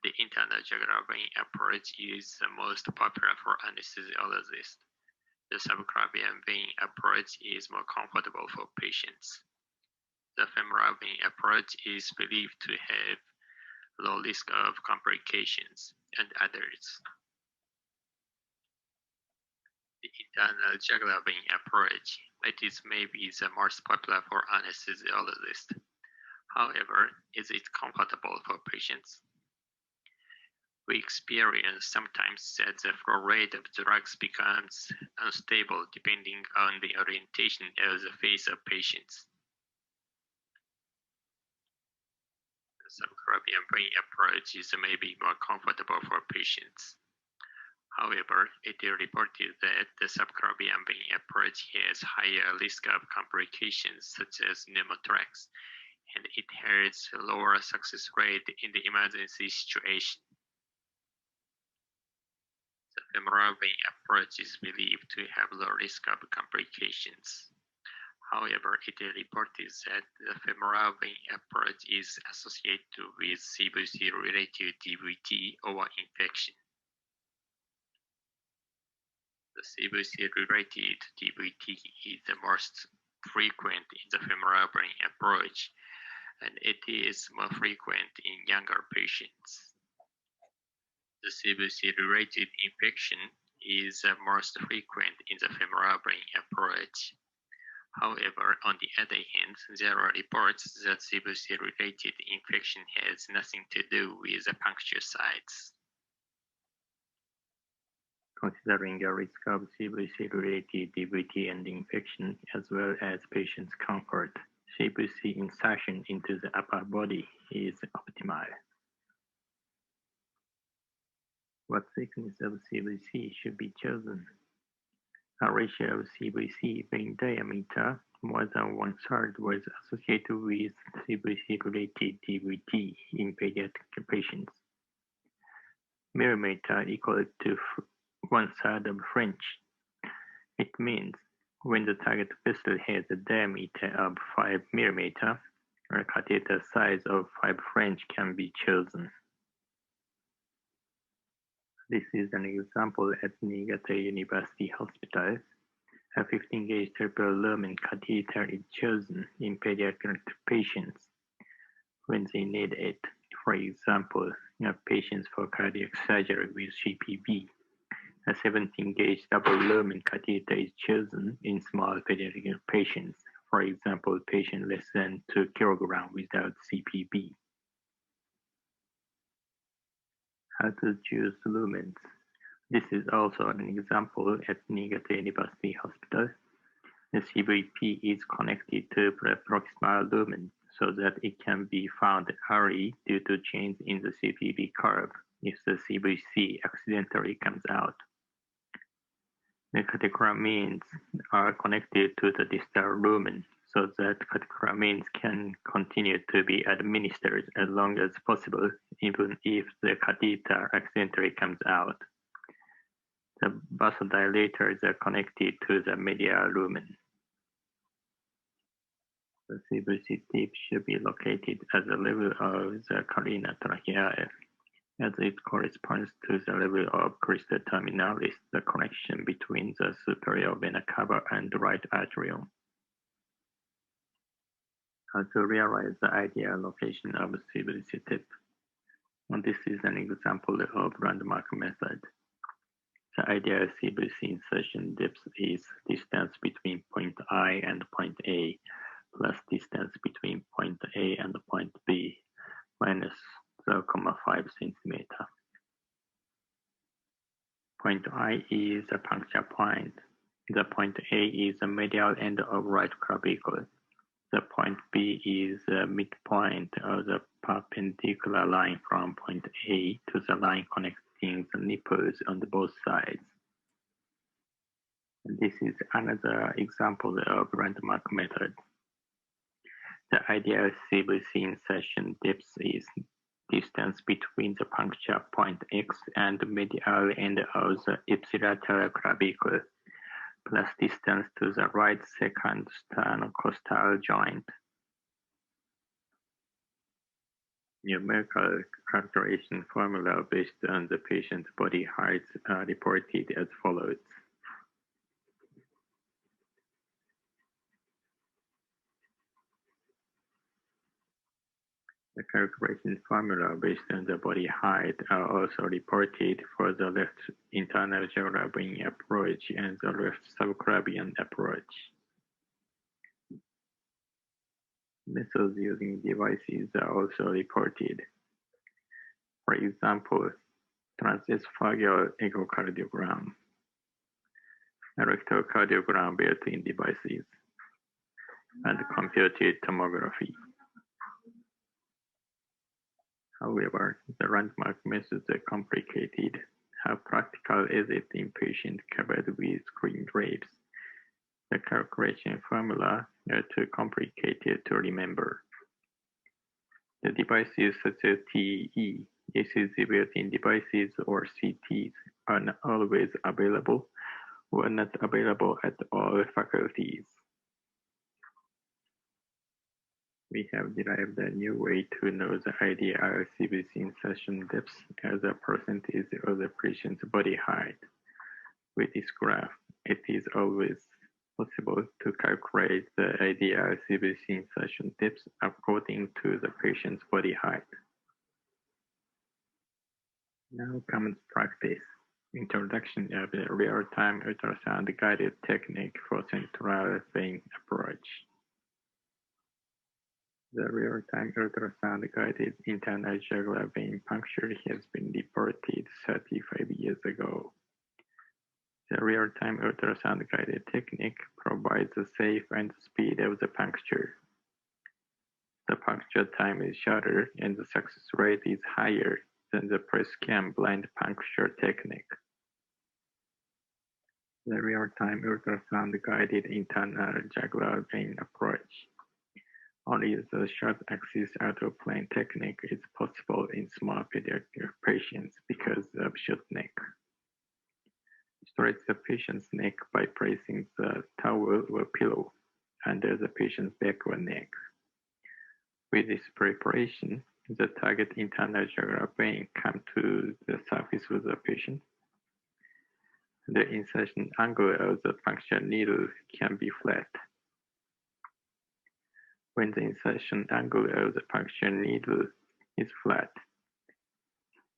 The internal jugular vein approach is the most popular for anesthesiologists. The subclavian vein approach is more comfortable for patients. The femoral vein approach is believed to have low risk of complications and others. The internal jugular vein approach, it is maybe the most popular for anesthesiologists. However, is it comfortable for patients? We experience sometimes that the flow rate of drugs becomes unstable depending on the orientation of the face of patients. The subclavian vein approach is maybe more comfortable for patients. However, it is reported that the subclavian vein approach has higher risk of complications such as pneumothorax, and it has a lower success rate in the emergency situation. The femoral vein approach is believed to have low risk of complications. However, it is reported that the femoral vein approach is associated with CVC-related DVT or infection. The CVC-related DVT is the most frequent in the femoral vein approach, and it is more frequent in younger patients. The CVC-related infection is the most frequent in the femoral vein approach. However, on the other hand, there are reports that CVC-related infection has nothing to do with the puncture sites. Considering the risk of CVC-related DVT and infection, as well as patient's comfort, CVC insertion into the upper body is optimal. What thickness of CVC should be chosen? A ratio of CVC vein diameter more than 1/3 was associated with CVC-related DVT in pediatric patients. Millimeter equal to 1/3 of French. It means when the target vessel has a diameter of 5 mm, a catheter size of 5 French can be chosen. This is an example at Niigata University Hospital. A 15-gauge triple lumen catheter is chosen in pediatric patients when they need it. For example, patients for cardiac surgery with CPB. A 17-gauge double lumen catheter is chosen in small pediatric patients. For example, patient less than 2 kg without CPB. How to choose lumens. This is also an example at Niigata University Hospital. The CVP is connected to the proximal lumen so that it can be found early due to change in the CPV curve if the CVC accidentally comes out. The catecholamines are connected to the distal lumen so that catecholamines can continue to be administered as long as possible, even if the catheter accidentally comes out. The vasodilators are connected to the medial lumen. The CVC tip should be located at the level of the carina tracheae, as it corresponds to the level of crista terminalis, the connection between the superior vena cava and the right atrium. How to realize the ideal location of CVC tip. And this is an example of landmark method. The ideal CVC insertion depth is distance between point I and point A plus distance between point A and point B minus 0.5 centimeter. Point I is a puncture point. The point A is the medial end of right clavicle. The point B is the midpoint of the perpendicular line from point A to the line connecting the nipples on both sides. And this is another example of landmark method. The ideal CVC insertion depth is distance between the puncture point X and the medial end of the ipsilateral clavicle, plus distance to the right second sternocostal joint. Numerical calculation formula based on the patient's body height are reported as follows. The calculation formula based on the body height are also reported for the left internal jugular vein approach and the left subclavian approach. Methods using devices are also reported. For example, transesophageal echocardiogram, electrocardiogram built-in devices, and computed tomography. However, the landmark methods are complicated. How practical is it in patients covered with screen drapes? The calculation formula are too complicated to remember. The devices such as TE, ECG built-in devices, or CTs are not always available or not available at all faculties. We have derived a new way to know the ideal CVC insertion depth as a percentage of the patient's body height. With this graph, it is always possible to calculate the ideal CVC insertion depth according to the patient's body height. Now comes practice. Introduction of the real-time ultrasound-guided technique for central vein approach. The real-time ultrasound-guided internal jugular vein puncture has been reported 35 years ago. The real-time ultrasound-guided technique provides the safe and speed of the puncture. The puncture time is shorter and the success rate is higher than the press-scan blind puncture technique. The real-time ultrasound-guided internal jugular vein approach. Only the short axis autoplane technique is possible in small pediatric patients because of short neck. Stretch the patient's neck by placing the towel or pillow under the patient's back or neck. With this preparation, the target internal jugular vein comes to the surface of the patient. The insertion angle of the puncture needle can be flat. When the insertion angle of the puncture needle is flat,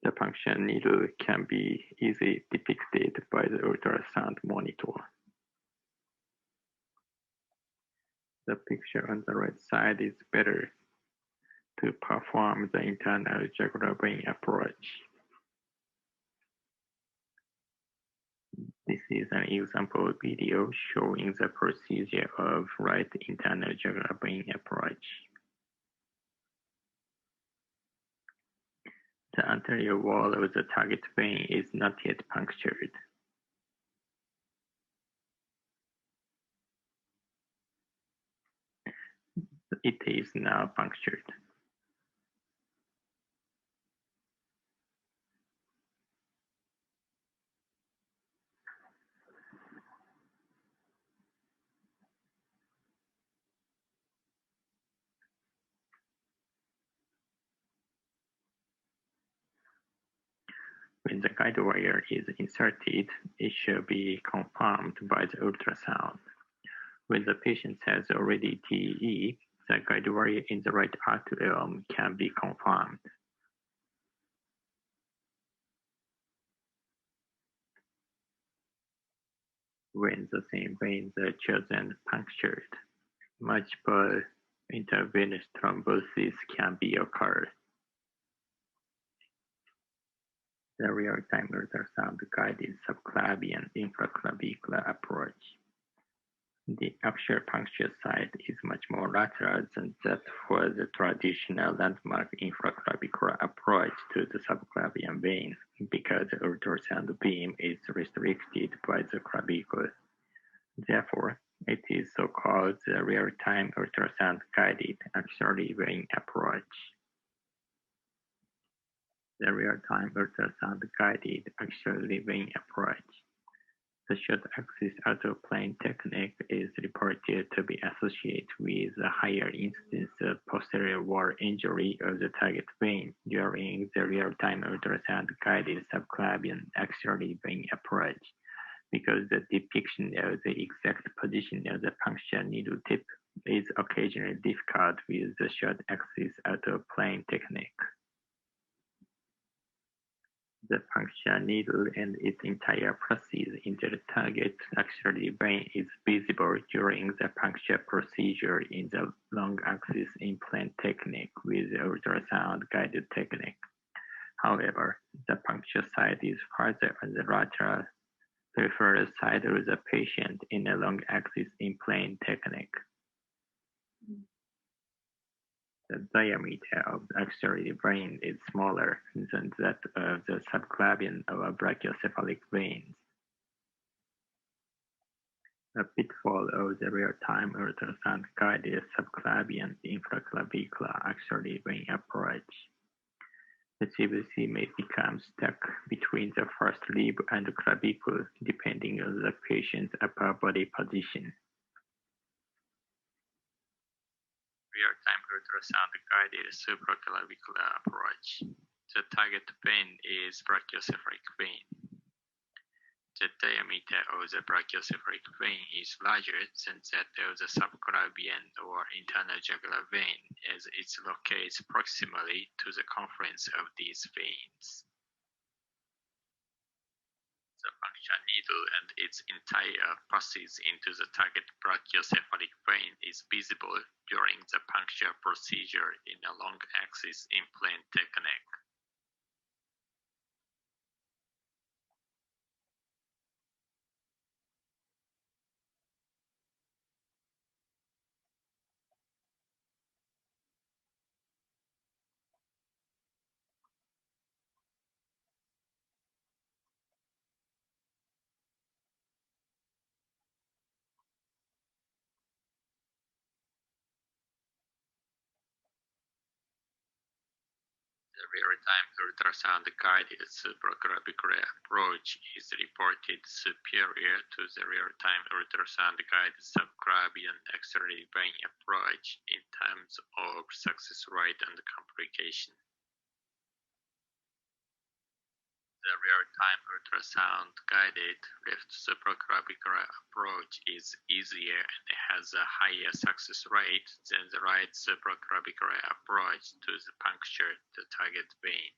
the puncture needle can be easily depicted by the ultrasound monitor. The picture on the right side is better to perform the internal jugular vein approach. This This is an example video showing the procedure of right internal jugular vein approach. The anterior wall of the target vein is not yet punctured. It is now punctured. When the guide wire is inserted, it should be confirmed by the ultrasound. When the patient has already TE, the guide wire in the right atrium can be confirmed. When the same veins are chosen punctured, multiple intravenous thrombosis can be occurred. The real-time ultrasound guided subclavian infraclavicular approach. The actual puncture site is much more lateral than that for the traditional landmark infraclavicular approach to the subclavian vein because the ultrasound beam is restricted by the clavicle. Therefore, it is so-called the real-time ultrasound guided axillary vein approach. The real-time ultrasound guided axillary vein approach. The short axis autoplane technique is reported to be associated with a higher incidence of posterior wall injury of the target vein during the real-time ultrasound guided subclavian axillary vein approach, because the depiction of the exact position of the puncture needle tip is occasionally difficult with the short axis autoplane technique. The puncture needle and its entire process into the target axillary vein is visible during the puncture procedure in the long axis implant technique with the ultrasound guided technique. However, the puncture site is farther on the lateral peripheral side of the patient in a long axis implant technique. The diameter of the axillary vein is smaller than that of the subclavian or brachiocephalic veins. A pitfall of the real-time ultrasound guided subclavian infraclavicular axillary vein approach. The CVC may become stuck between the first rib and the clavicle depending on the patient's upper body position. Real-time ultrasound guided supraclavicular approach. The target vein is brachiocephalic vein. The diameter of the brachiocephalic vein is larger than that of the subclavian or internal jugular vein, as it locates proximally to the confluence of these veins. The puncture needle and its entire passes into the target brachiocephalic vein is visible during the puncture procedure in a long axis implant technique. The real-time ultrasound guided supraclavicular approach is reported superior to the real-time ultrasound guided subclavian axillary vein approach in terms of success rate and complication. The real-time ultrasound guided left supraclavicular approach is easier and has a higher success rate than the right supraclavicular approach to the puncture the target vein.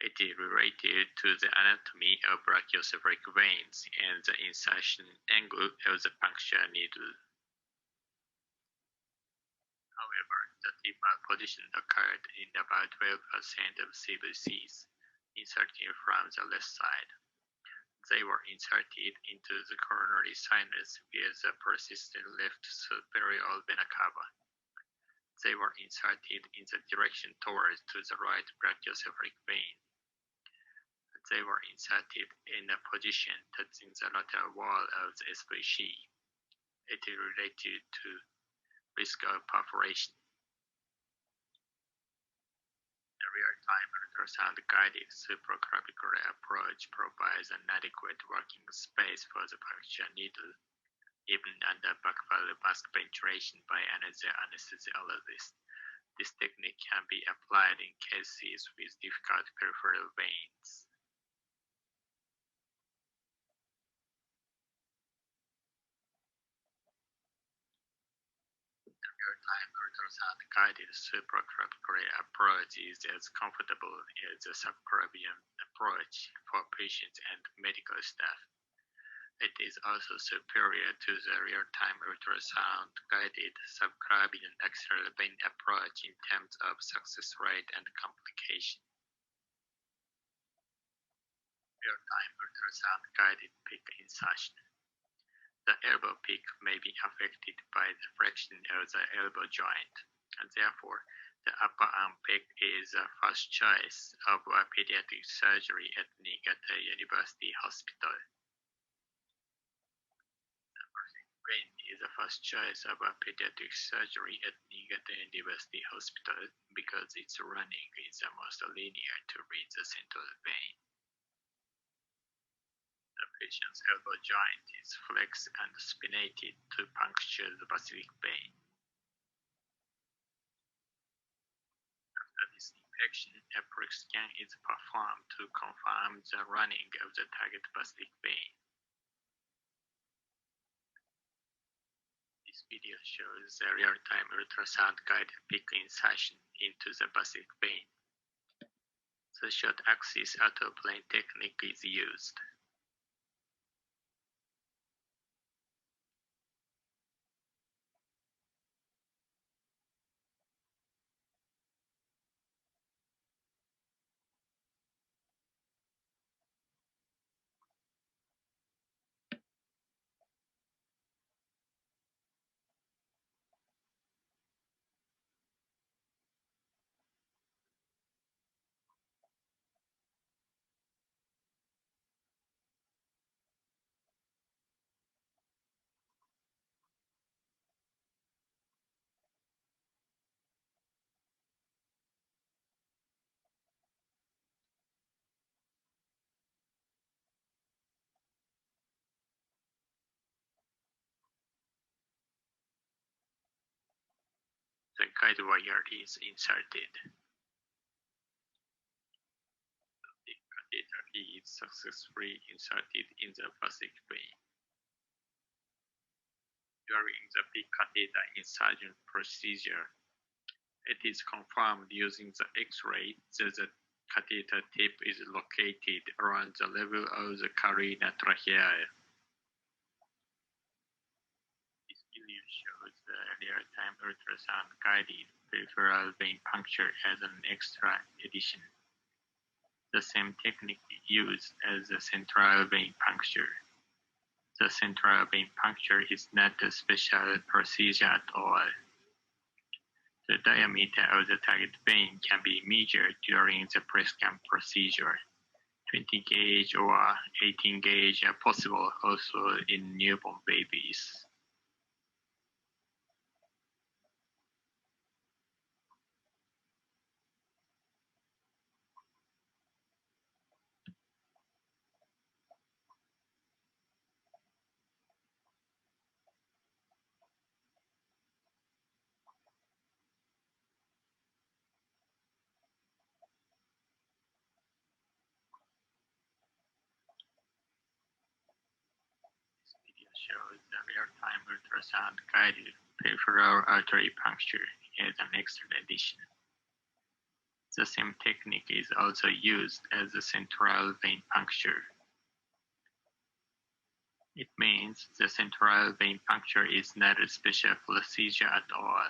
It is related to the anatomy of brachiocephalic veins and the insertion angle of the puncture needle. However, the tip position occurred in about 12% of CVCs, inserted from the left side. They were inserted into the coronary sinus via the persistent left superior vena cava. They were inserted in the direction towards to the right brachiocephalic vein. They were inserted in a position touching the lateral wall of the SVC. It is related to risk of perforation. The real-time ultrasound-guided supraclavicular approach provides an adequate working space for the puncture needle, even under back-valve mask ventilation by anesthesiologists. This technique can be applied in cases with difficult peripheral veins. Real-time ultrasound-guided supraclavicular approach is as comfortable as the subclavian approach for patients and medical staff. It is also superior to the real-time ultrasound-guided subclavian axial vein approach in terms of success rate and complication. Real-time ultrasound-guided PICC insertion. The elbow PICC may be affected by the flexion of the elbow joint, and therefore the upper arm PICC is the first choice of pediatric surgery at Niigata University Hospital. Vein is the first choice of pediatric surgery at Niigata University Hospital because its running is the most linear to read the central vein. The patient's elbow joint is flexed and spinated to puncture the basilic vein. After this infection, a prick scan is performed to confirm the running of the target basilic vein. This video shows the real-time ultrasound-guided PICC insertion into the basilic vein. The short axis autoplane technique is used. The guide wire is inserted. The catheter is successfully inserted in the basilic vein. During the PICC catheter insertion procedure, it is confirmed using the X-ray that the catheter tip is located around the level of the carina tracheae. This video shows the real-time ultrasound-guided peripheral vein puncture as an extra addition. The same technique is used as the central vein puncture. The central vein puncture is not a special procedure at all. The diameter of the target vein can be measured during the pre-scan procedure. 20 gauge or 18 gauge are possible also in newborn babies. Shows the real-time ultrasound-guided peripheral artery puncture as an extra addition. The same technique is also used as a central vein puncture. It means the central vein puncture is not a special procedure at all.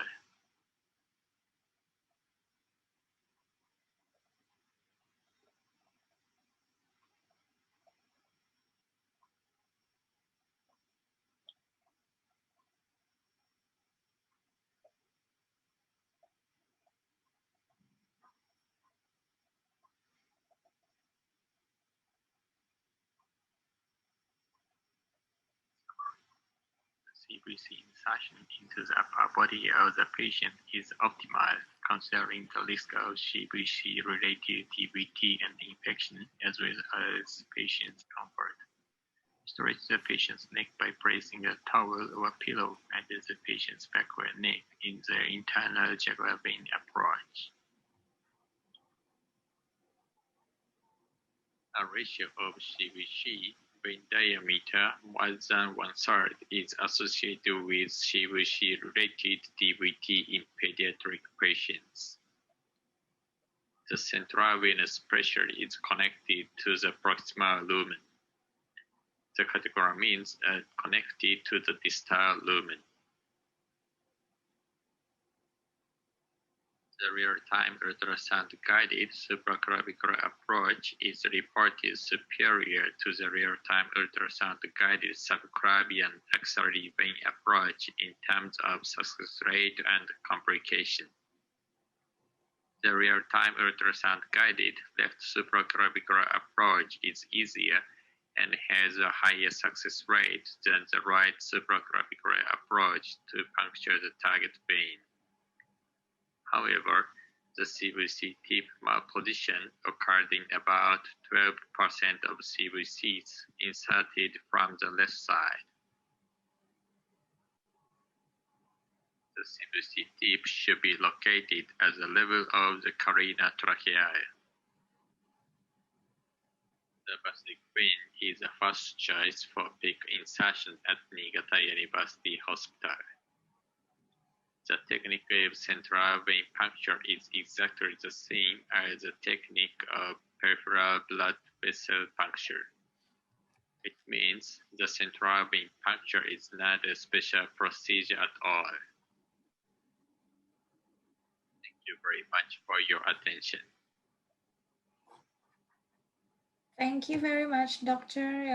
CVC insertion into the upper body of the patient is optimized, considering the risk of CVC-related DVT and infection, as well as patient's comfort. Stretch the patient's neck by placing a towel or pillow under the patient's backward neck in the internal jugular vein approach. A ratio of CVC vein diameter more than 1/3 is associated with CVC-related DVT in pediatric patients. The central venous pressure is connected to the proximal lumen. The catecholamines are connected to the distal lumen. The real-time ultrasound-guided supraclavicular approach is reported superior to the real-time ultrasound-guided subclavian axillary vein approach in terms of success rate and complication. The real-time ultrasound-guided left supraclavicular approach is easier and has a higher success rate than the right supraclavicular approach to puncture the target vein. However, the CVC tip malposition occurred in about 12% of CVCs inserted from the left side. The CVC tip should be located at the level of the carina tracheae. The basilic vein is the first choice for PICC insertion at Niigata University Hospital. The technique of central vein puncture is exactly the same as the technique of peripheral blood vessel puncture. It means the central vein puncture is not a special procedure at all. Thank you very much for your attention. Thank you very much, Dr.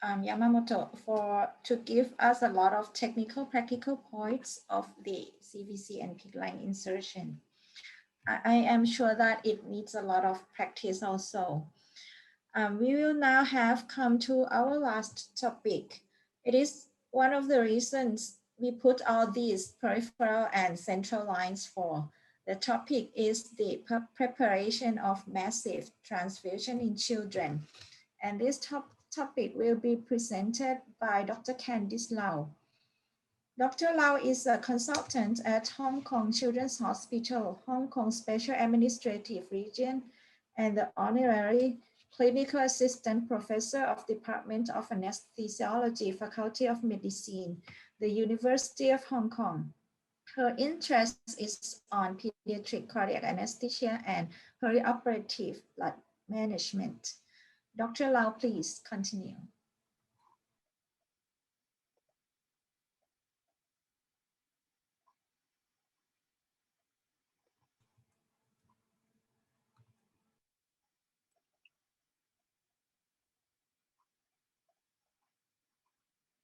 Yamamoto, to give us a lot of technical, practical points of the CVC and PICC line insertion. I am sure that it needs a lot of practice also. We will now have come to our last topic. It is one of the reasons we put all these peripheral and central lines for. The topic is the preparation of massive transfusion in children. And this topic will be presented by Dr. Candice Lau. Dr. Lau is a consultant at Hong Kong Children's Hospital, Hong Kong Special Administrative Region, and the honorary clinical assistant professor of Department of Anaesthesiology, Faculty of Medicine, the University of Hong Kong. Her interest is on pediatric cardiac anesthesia and perioperative blood management. Dr. Lau, please continue.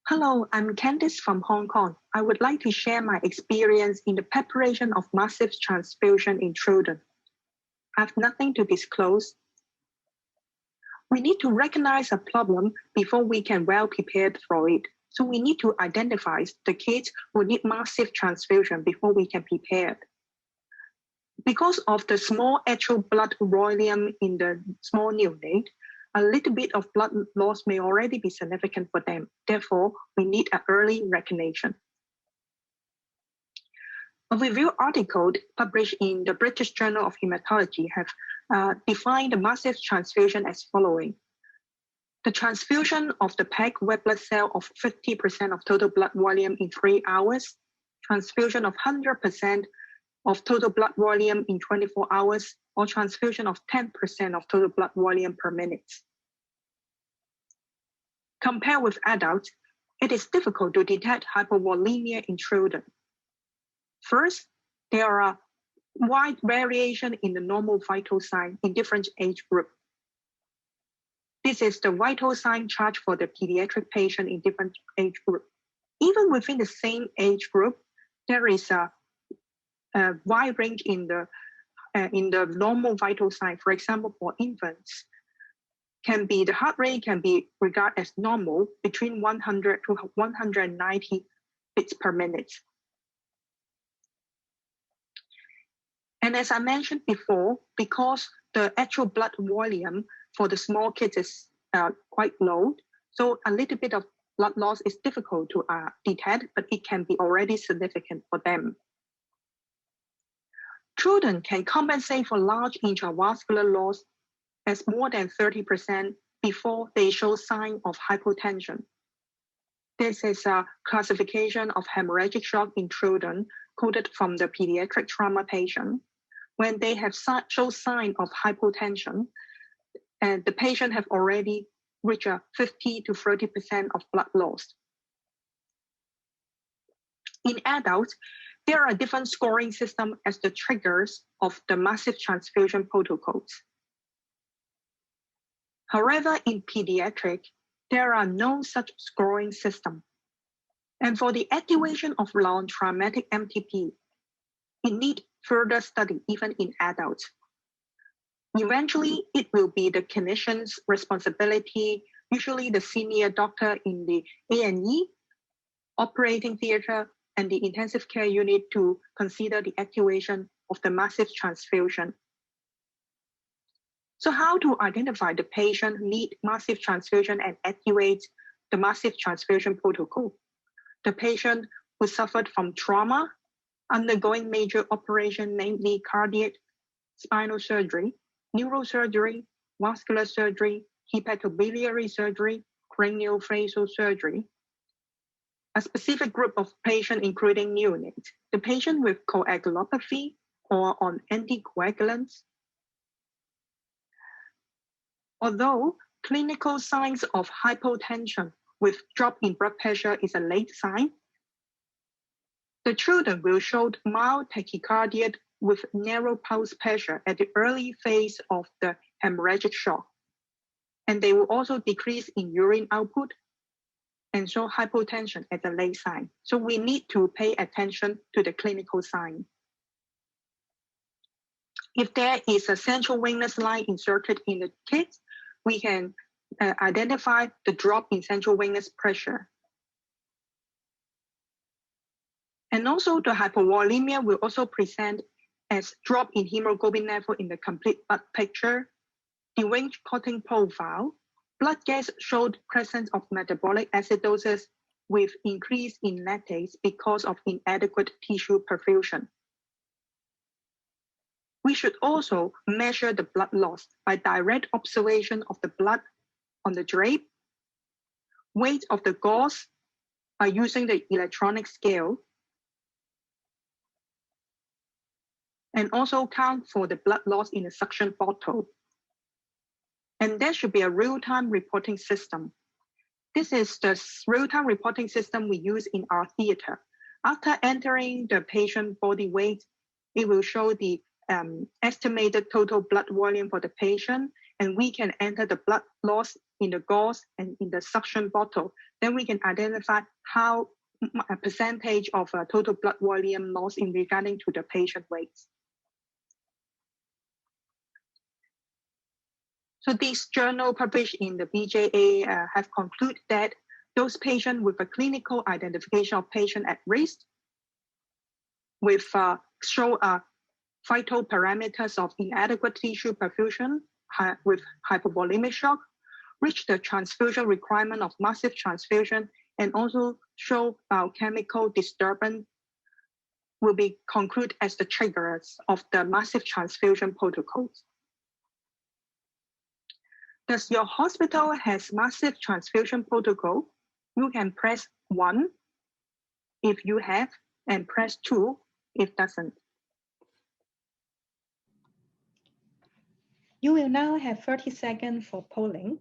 Hello, I'm Candice from Hong Kong. I would like to share my experience in the preparation of massive transfusion in children. I have nothing to disclose. We need to recognize a problem before we can well prepare for it. So we need to identify the kids who need massive transfusion before we can prepare. Because of the small actual blood volume in the small neonate, a little bit of blood loss may already be significant for them. Therefore, we need an early recognition. A review article published in the British Journal of Hematology have defined the massive transfusion as following. The transfusion of the packed red blood cell of 50% of total blood volume in 3 hours, transfusion of 100% of total blood volume in 24 hours, or transfusion of 10% of total blood volume per minute. Compared with adults, it is difficult to detect hypovolemia in children. First, there are wide variation in the normal vital sign in different age groups. This is the vital sign chart for the pediatric patient in different age groups. Even within the same age group, there is a wide range in the normal vital sign. For example, for infants, the heart rate can be regarded as normal between 100 to 190 beats per minute. And as I mentioned before, because the actual blood volume for the small kids is quite low, so a little bit of blood loss is difficult to detect, but it can be already significant for them. Children can compensate for large intravascular loss as more than 30% before they show sign of hypotension. This is a classification of hemorrhagic shock in children quoted from the pediatric trauma patient. When they have shown sign of hypotension, and the patient have already reached a 50 to 30% of blood loss. In adults, there are different scoring systems as the triggers of the massive transfusion protocols. However, in pediatric, there are no such scoring system. And for the activation of non-traumatic MTP, it needs further study even in adults. Eventually, it will be the clinician's responsibility, usually the senior doctor in the A&E, operating theater, and the intensive care unit to consider the activation of the massive transfusion. So how to identify the patient need massive transfusion and activate the massive transfusion protocol? The patient who suffered from trauma, undergoing major operation, namely cardiac, spinal surgery, neurosurgery, vascular surgery, hepatobiliary surgery, craniofacial surgery. A specific group of patients, including neonates, the patient with coagulopathy or on anticoagulants. Although clinical signs of hypotension with drop in blood pressure is a late sign, the children will show mild tachycardia with narrow pulse pressure at the early phase of the hemorrhagic shock. And they will also decrease in urine output and show hypotension at the late sign. So we need to pay attention to the clinical sign. If there is a central venous line inserted in the kids, we can identify the drop in central venous pressure. And also the hypovolemia will also present as drop in hemoglobin level in the complete blood picture. The range clotting profile, blood gas showed presence of metabolic acidosis with increase in lactate because of inadequate tissue perfusion. We should also measure the blood loss by direct observation of the blood on the drape, weight of the gauze by using the electronic scale, and also count for the blood loss in the suction bottle. And there should be a real-time reporting system. This is the real-time reporting system we use in our theater. After entering the patient body weight, it will show the estimated total blood volume for the patient, and we can enter the blood loss in the gauze and in the suction bottle. Then we can identify how a percentage of total blood volume loss in regarding to the patient weight. So this journal published in the BJA have concluded that those patients with a clinical identification of patient at risk with show vital parameters of inadequate tissue perfusion with hypovolemic shock, reach the transfusion requirement of massive transfusion, and also show biochemical disturbance will be concluded as the triggers of the massive transfusion protocols. Does your hospital has massive transfusion protocol? You can press 1 if you have, and press 2 if doesn't. You will now have 30 seconds for polling.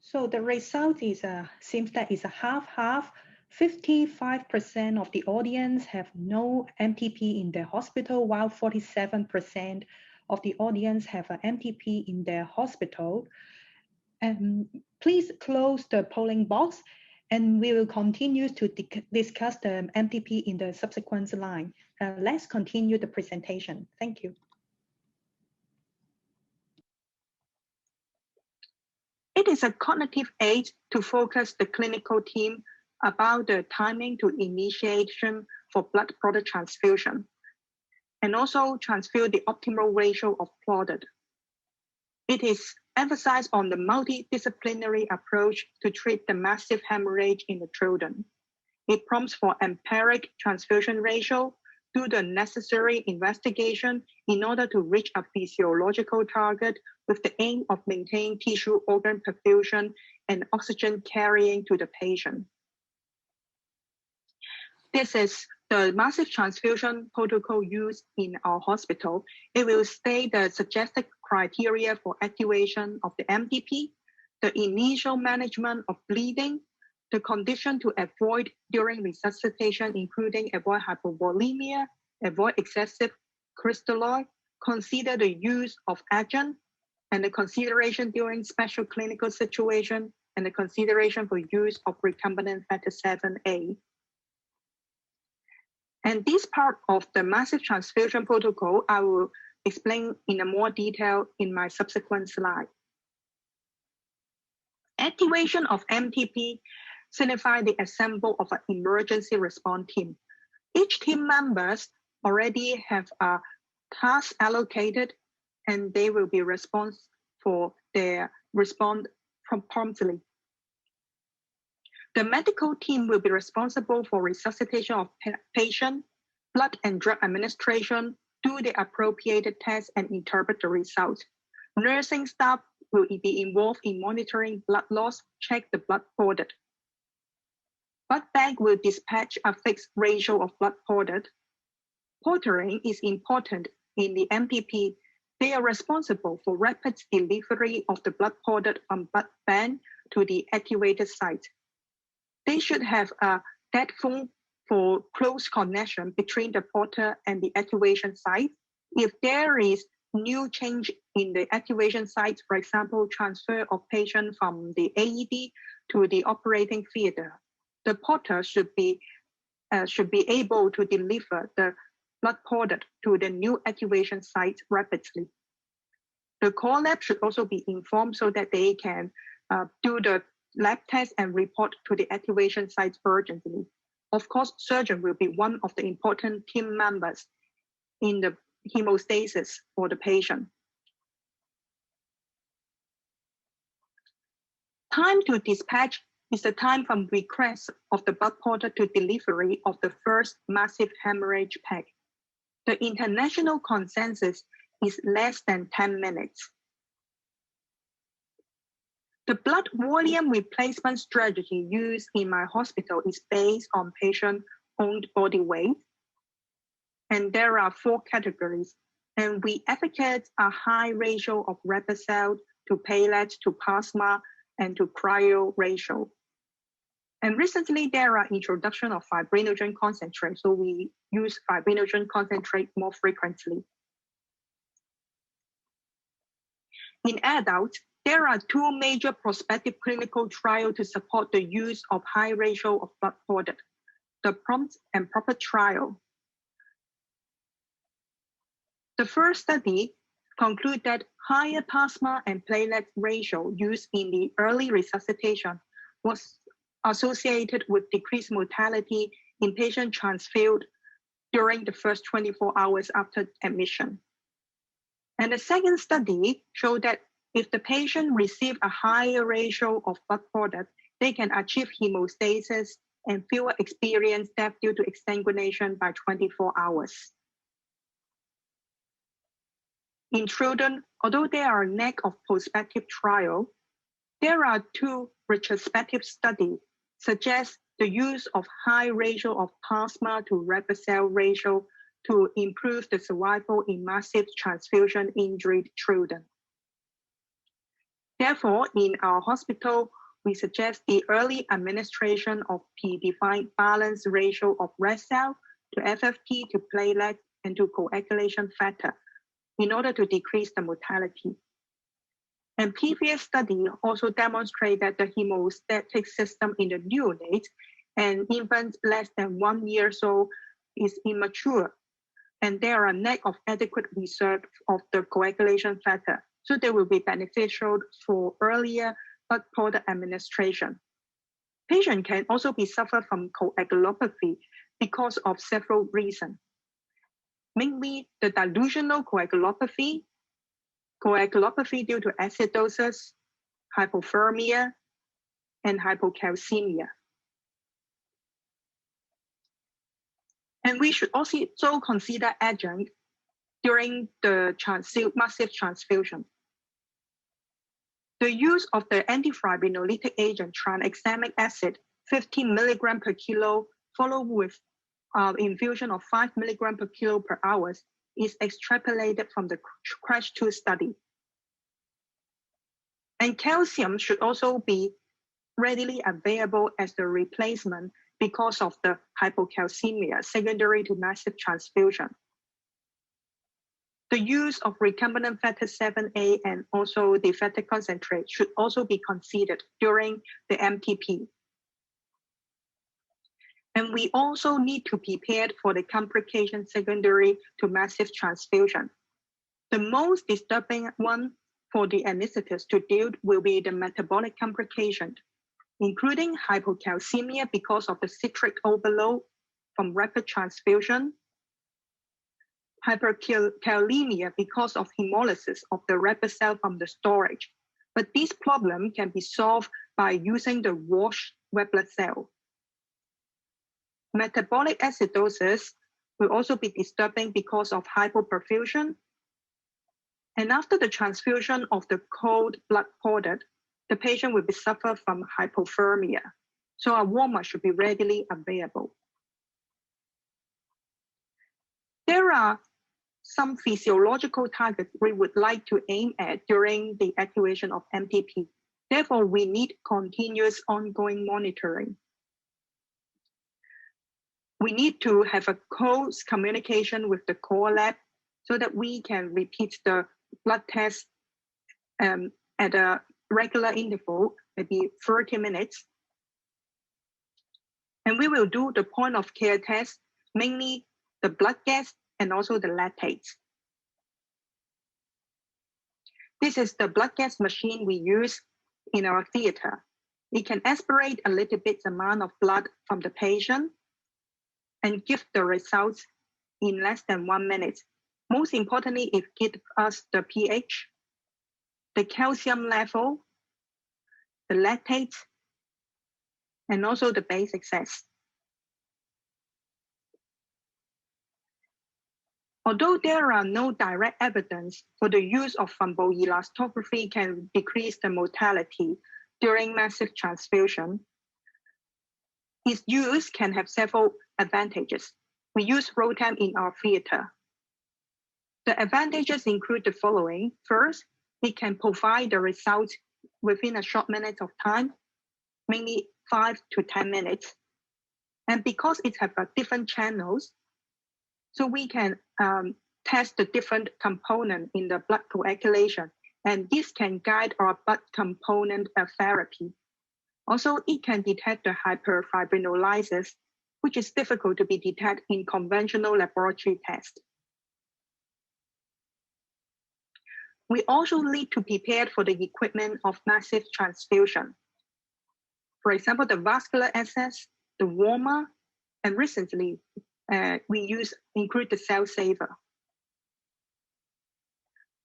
So the result is seems that it's a half-half. 55% of the audience have no MTP in their hospital, while 47% of the audience have an MTP in their hospital. Please close the polling box, and we will continue to discuss the MTP in the subsequent line. Let's continue the presentation. Thank you. It is a cognitive aid to focus the clinical team about the timing to initiation for blood product transfusion, and also transfuse the optimal ratio of product. It is emphasized on the multidisciplinary approach to treat the massive hemorrhage in the children. It prompts for empiric transfusion ratio, do the necessary investigation in order to reach a physiological target with the aim of maintaining tissue organ perfusion and oxygen carrying to the patient. This is the massive transfusion protocol used in our hospital. It will state the suggested criteria for activation of the MTP, the initial management of bleeding, the condition to avoid during resuscitation, including avoid hypovolemia, avoid excessive crystalloid, consider the use of agent, and the consideration during special clinical situation, and the consideration for use of recombinant factor 7A. And this part of the massive transfusion protocol, I will explain in a more detail in my subsequent slide. Activation of MTP signifies the assembly of an emergency response team. Each team members already have a task allocated, and they will be responsible for their response promptly. The medical team will be responsible for resuscitation of patient, blood and drug administration, do the appropriate tests and interpret the results. Nursing staff will be involved in monitoring blood loss, check the blood product. Blood bank will dispatch a fixed ratio of blood product. Portering is important in the MTP. They are responsible for rapid delivery of the blood product from blood bank to the activated site. They should have a dead phone for close connection between the porter and the activation site. If there is new change in the activation site, for example, transfer of patient from the AED to the operating theater, the porter should be able to deliver the blood product to the new activation site rapidly. The core lab should also be informed so that they can do the lab test and report to the activation site urgently. Of course, surgeon will be one of the important team members in the hemostasis for the patient. Time to dispatch is the time from request of the blood product to delivery of the first massive hemorrhage pack. The international consensus is less than 10 minutes. The blood volume replacement strategy used in my hospital is based on patient-own body weight. And there are 4 categories. And we advocate a high ratio of red blood cell to platelets to plasma and to cryo ratio. And recently there are introduction of fibrinogen concentrate. So we use fibrinogen concentrate more frequently. In adults, there are 2 major prospective clinical trials to support the use of high ratio of blood product, the prompt and proper trial. The first study concluded that higher plasma and platelet ratio used in the early resuscitation was associated with decreased mortality in patients transfused during the first 24 hours after admission. And the second study showed that if the patient received a higher ratio of blood product, they can achieve hemostasis and fewer experience death due to exsanguination by 24 hours. In children, although there are a lack of prospective trial, there are 2 retrospective studies suggest the use of high ratio of plasma to red blood cell ratio to improve the survival in massive transfusion injured children. Therefore, in our hospital, we suggest the early administration of predefined balance ratio of red cell to FFP to platelet and to coagulation factor in order to decrease the mortality. And previous study also demonstrate that the hemostatic system in the neonates and infants less than 1 year old is immature, and there are lack of adequate reserve of the coagulation factor. So they will be beneficial for earlier blood product administration. Patient can also be suffer from coagulopathy because of several reasons, mainly the dilutional coagulopathy, coagulopathy due to acidosis, hypothermia, and hypocalcemia. And we should also consider adjunct during the massive transfusion. The use of the antifibrinolytic agent tranexamic acid, 15 milligram per kilo, followed with infusion of 5 milligram per kilo per hour, is extrapolated from the CRASH-2 study. And calcium should also be readily available as the replacement because of the hypocalcemia secondary to massive transfusion. The use of recombinant factor 7A and also the fatty concentrate should also be considered during the MTP. And we also need to prepare for the complication secondary to massive transfusion. The most disturbing one for the anesthetist to deal will be the metabolic complication, including hypocalcemia because of the citric overload from rapid transfusion, hyperkalemia because of hemolysis of the red cell from the storage. But this problem can be solved by using the washed red blood cell. Metabolic acidosis will also be disturbing because of hypoperfusion. And after the transfusion of the cold blood product, the patient will be suffer from hypothermia. So a warmer should be readily available. There are some physiological targets we would like to aim at during the activation of MTP. Therefore, we need continuous ongoing monitoring. We need to have a close communication with the core lab so that we can repeat the blood test at a regular interval, maybe 30 minutes. And we will do the point of care test, mainly the blood gas and also the lactates. This is the blood gas machine we use in our theater. It can aspirate a little bit amount of blood from the patient and give the results in less than 1 minute. Most importantly, it gives us the pH, the calcium level, the lactates, and also the base excess. Although there are no direct evidence for the use of thromboelastography can decrease the mortality during massive transfusion, its use can have several advantages. We use ROTAM in our theater. The advantages include the following. First, it can provide the results within a short minute of time, mainly 5 to 10 minutes. And because it has different channels, so we can test the different component in the blood coagulation, and this can guide our blood component therapy. Also, it can detect the hyperfibrinolysis, which is difficult to be detected in conventional laboratory tests. We also need to prepare for the equipment of massive transfusion. For example, the vascular access, the warmer, and recently, we include the cell saver.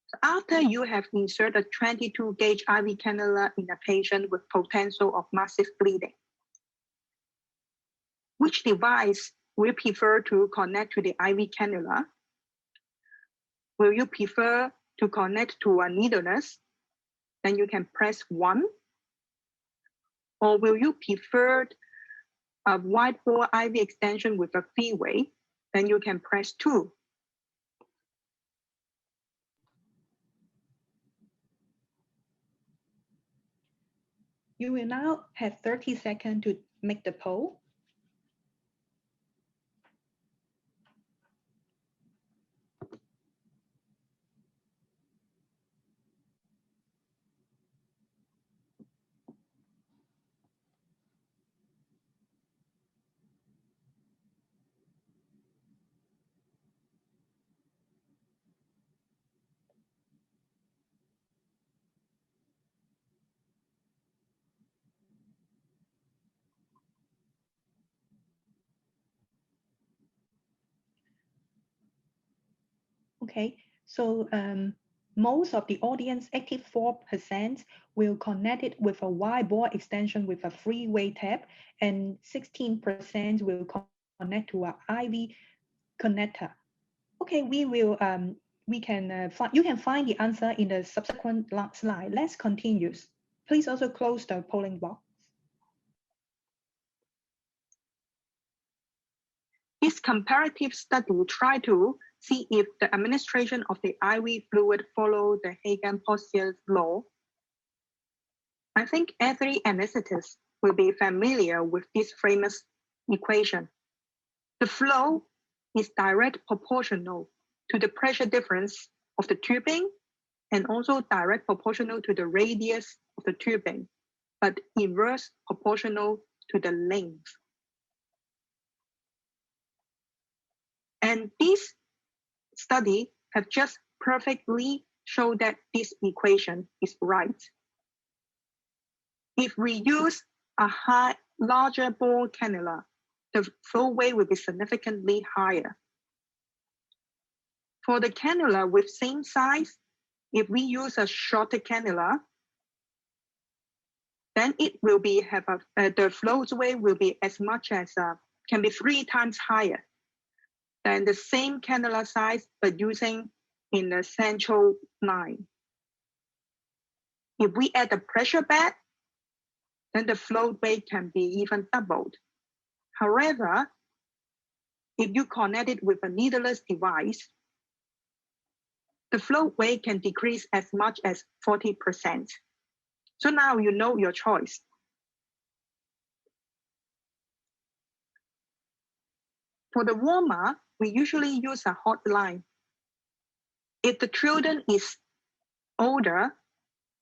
So after you have inserted a 22 gauge IV cannula in a patient with potential of massive bleeding, which device will you prefer to connect to the IV cannula? Will you prefer to connect to a needle nurse? Then you can press 1. Or will you prefer a wide bore IV extension with a three-way? Then you can press 2. You will now have 30 seconds to make the poll. Okay, so most of the audience, 84%, will connect it with a wide bore extension with a three-way tab, and 16% will connect to an IV connector. Okay, you can find the answer in the subsequent slide. Let's continue. Please also close the polling box. This comparative study tried to see if the administration of the IV fluid followed the Hagen-Poiseuille's law. I think every anesthetist will be familiar with this famous equation. The flow is direct proportional to the pressure difference of the tubing and also direct proportional to the radius of the tubing, but inverse proportional to the length. And this study have just perfectly shown that this equation is right. If we use a larger bore cannula, the flow rate will be significantly higher. For the cannula with same size, if we use a shorter cannula, then it will be the flow rate will be as much as can be 3 times higher than the same cannula size but using in the central line. If we add a pressure bed, then the flow rate can be even doubled. However, if you connect it with a needleless device, the flow rate can decrease as much as 40%. So now you know your choice. For the warmer, we usually use a hot line. If the children is older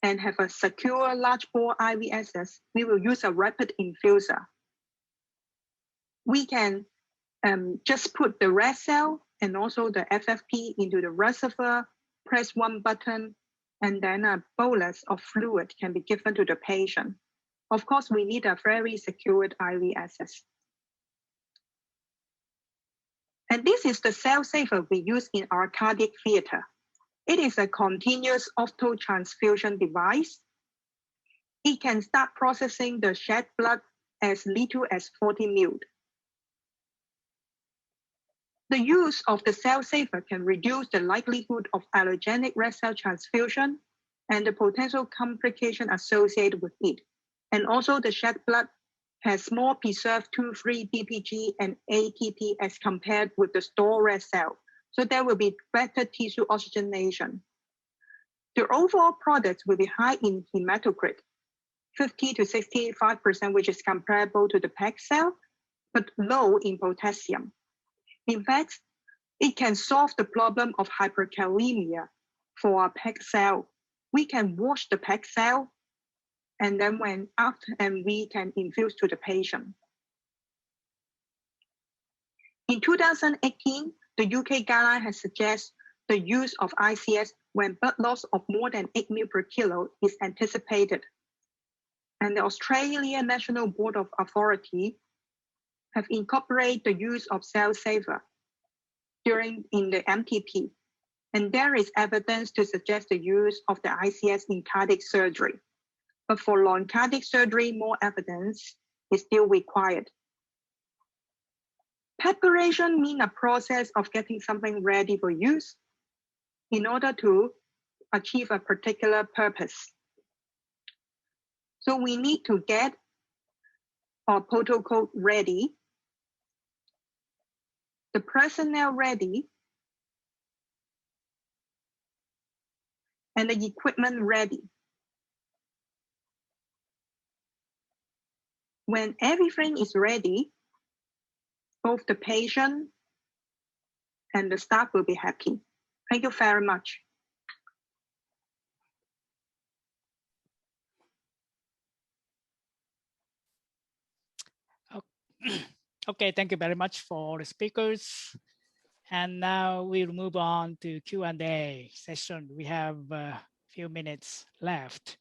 and have a secure large bore IV access, we will use a rapid infuser. We can just put the red cell and also the FFP into the reservoir, press one button, and then a bolus of fluid can be given to the patient. Of course, we need a very secured IV access. And this is the cell saver we use in our cardiac theater. It is a continuous auto-transfusion device. It can start processing the shed blood as little as 40 ml. The use of the cell saver can reduce the likelihood of allogenic red cell transfusion and the potential complication associated with it. And also the shed blood has more preserved 2,3 DPG and ATP as compared with the stored red cell. So there will be better tissue oxygenation. The overall product will be high in hematocrit, 50 to 65%, which is comparable to the PEG cell, but low in potassium. In fact, it can solve the problem of hyperkalemia for a PEG cell. We can wash the PEG cell and then we can infuse to the patient. In 2018, the UK guideline has suggested the use of ICS when blood loss of more than 8 ml per kilo is anticipated. And the Australian National Board of Authority have incorporated the use of cell saver in the MTP. And there is evidence to suggest the use of the ICS in cardiac surgery. But for non-cardiac surgery, more evidence is still required. Preparation means a process of getting something ready for use in order to achieve a particular purpose. So we need to get our protocol ready, the personnel ready, and the equipment ready. When everything is ready, both the patient and the staff will be happy. Thank you very much. Okay, thank you very much for the speakers. And now we'll move on to Q&A session. We have a few minutes left.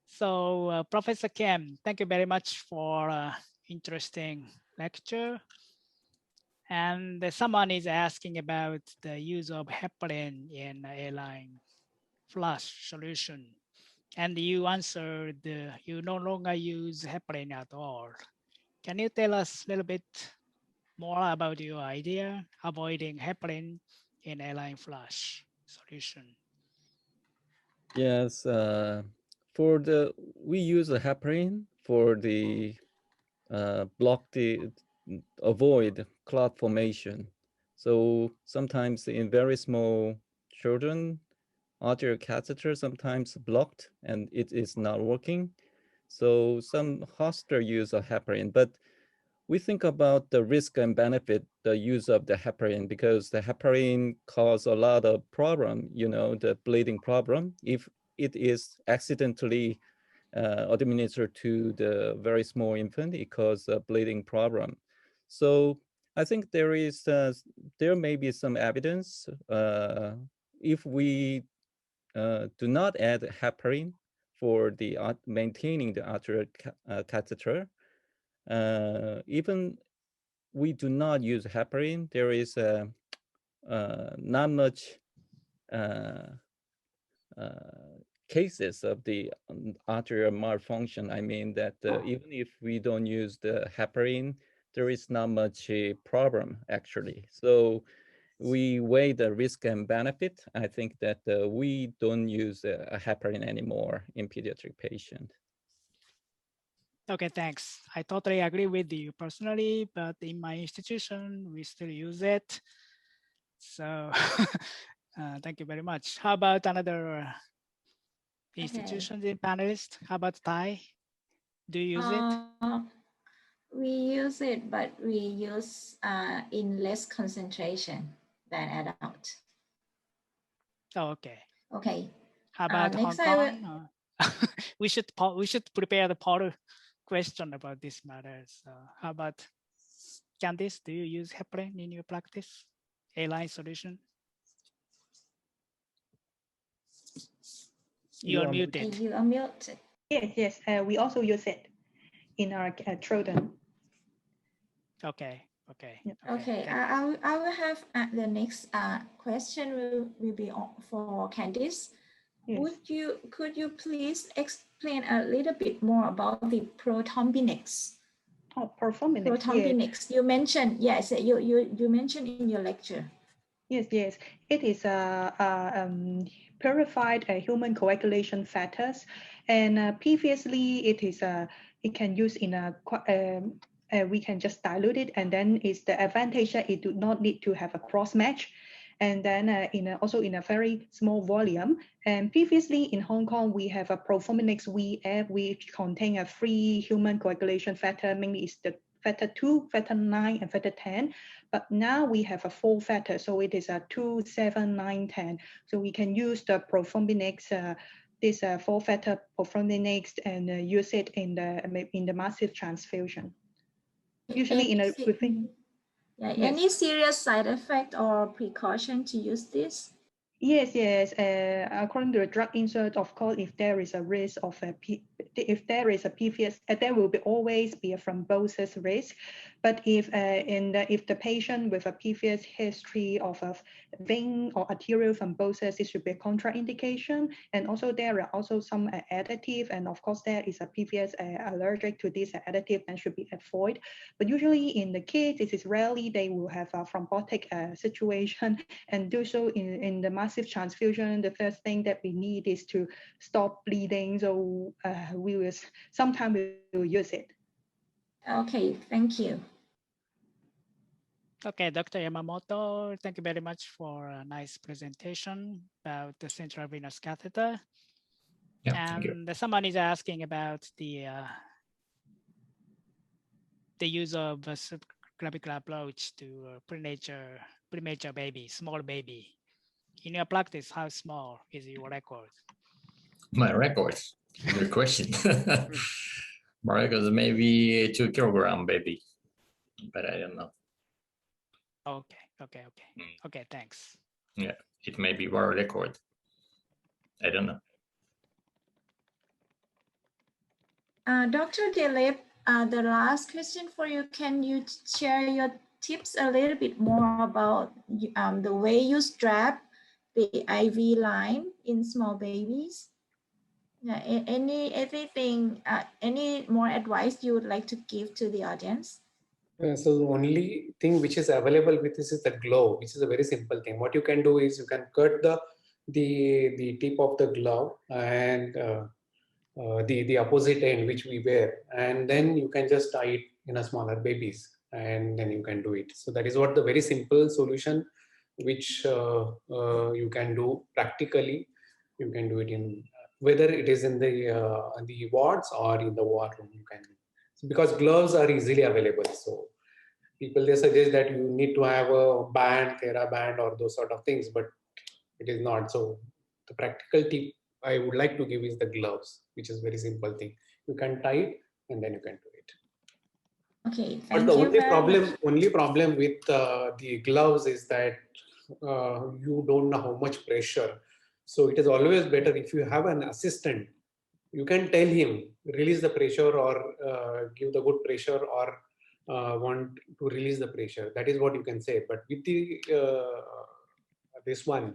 So Professor Kim, thank you very much for interesting lecture. And someone is asking about the use of heparin in A-line flush solution. And you answered you no longer use heparin at all. Can you tell us a little bit more about your idea avoiding heparin in A-line flush solution? Yes, we use a heparin for the avoid clot formation. So sometimes in very small children, arterial catheter sometimes blocked and it is not working. So some hospital use a heparin, but we think about the risk and benefit, the use of the heparin, because the heparin cause a lot of problem, the bleeding problem. If it is accidentally administered to the very small infant, it causes a bleeding problem. So I think there may be some evidence if we do not add heparin for the maintaining the arterial catheter, even we do not use heparin, there is not much cases of the arterial malfunction. I mean that even if we don't use the heparin, there is not much problem actually. So we weigh the risk and benefit. I think that we don't use a heparin anymore in pediatric patient. Okay, thanks. I totally agree with you personally, but in my institution, we still use it. So thank you very much. How about another institutions in panelists? How about Thai? Do you use it? We use it, but we use in less concentration than adult. Oh, okay. Okay. How about Hong next Kong? We should prepare the poll question about this matter. So how about Candice? Do you use heparin in your practice? A-line solution? You are muted. You are muted. Yes, we also use it in our children. Okay. Okay. Okay. I will have the next question will be for Candice. Yes. Could you please explain a little bit more about the prothrombinase? Oh, prothrombinase. Prothrombinase. Yeah. You mentioned, yes, you mentioned in your lecture. Yes. It is a purified human coagulation factors, and previously it can use in we can just dilute it, and then it's the advantage that it do not need to have a cross match, and then also in a very small volume. And previously in Hong Kong, we have a prothrombinase VF, which contain a 3 human coagulation factor, mainly is the factor 2, factor 9, and factor 10. But now we have a 4 factor, so it is a 2, 7, 9, 10. So we can use the prothrombinase, this 4 factor prothrombinase, and use it in the massive transfusion. Usually any serious side effect or precaution to use this? Yes. According to the drug insert, of course, if there is a risk of if there is a PVS, there will always be a thrombosis risk. But if the patient with a previous history of a vein or arterial thrombosis, it should be a contraindication. And also there are also some additive, and of course there is a previous allergic to this additive and should be avoided. But usually in the kids, it is rarely they will have a thrombotic situation, and do so in the massive transfusion. The first thing that we need is to stop bleeding. So sometimes we will use it. Okay, thank you. Okay, Dr. Yamamoto, thank you very much for a nice presentation about the central venous catheter. Yeah, thank you. And someone is asking about the they use a clavicular approach to premature baby, small baby. In your practice, how small is your record? My record? Good question. My record is maybe 2 kilogram baby, but I don't know. Okay. Okay, thanks. Yeah, it may be world record. I don't know. Dr. Dilip, the last question for you, can you share your tips a little bit more about the way you strap the IV line in small babies? Yeah, any more advice you would like to give to the audience? So the only thing which is available with this is the glove, which is a very simple thing. What you can do is you can cut the tip of the glove and the opposite end which we wear, and then you can just tie it in a smaller babies, and then you can do it. So that is what the very simple solution which you can do practically. You can do it in whether it is in the wards or in the war room. You can, because gloves are easily available. So people, they suggest that you need to have a band, TheraBand or those sort of things, but it is not. So the practical tip I would like to give is the gloves, which is very simple thing. You can tie it and then you can do it. Okay, but the only problem with the gloves is that you don't know how much pressure. So it is always better if you have an assistant. You can tell him release the pressure or give the good pressure or want to release the pressure. That is what you can say. But with the this one,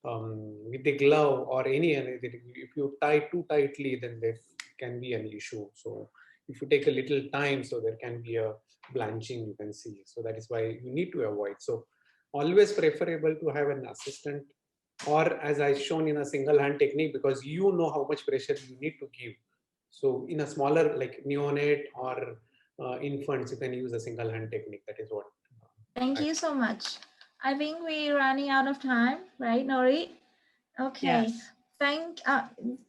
with the glove or any, if you tie too tightly, then there can be an issue. So if you take a little time, so there can be a blanching, you can see. So that is why you need to avoid. So always preferable to have an assistant, or as I shown in a single hand technique, because you know how much pressure you need to give. So in a smaller like neonate or infants, you can use a single hand technique. That is what. Thank you so much. I think we're running out of time, right, Nori? Okay. Yes.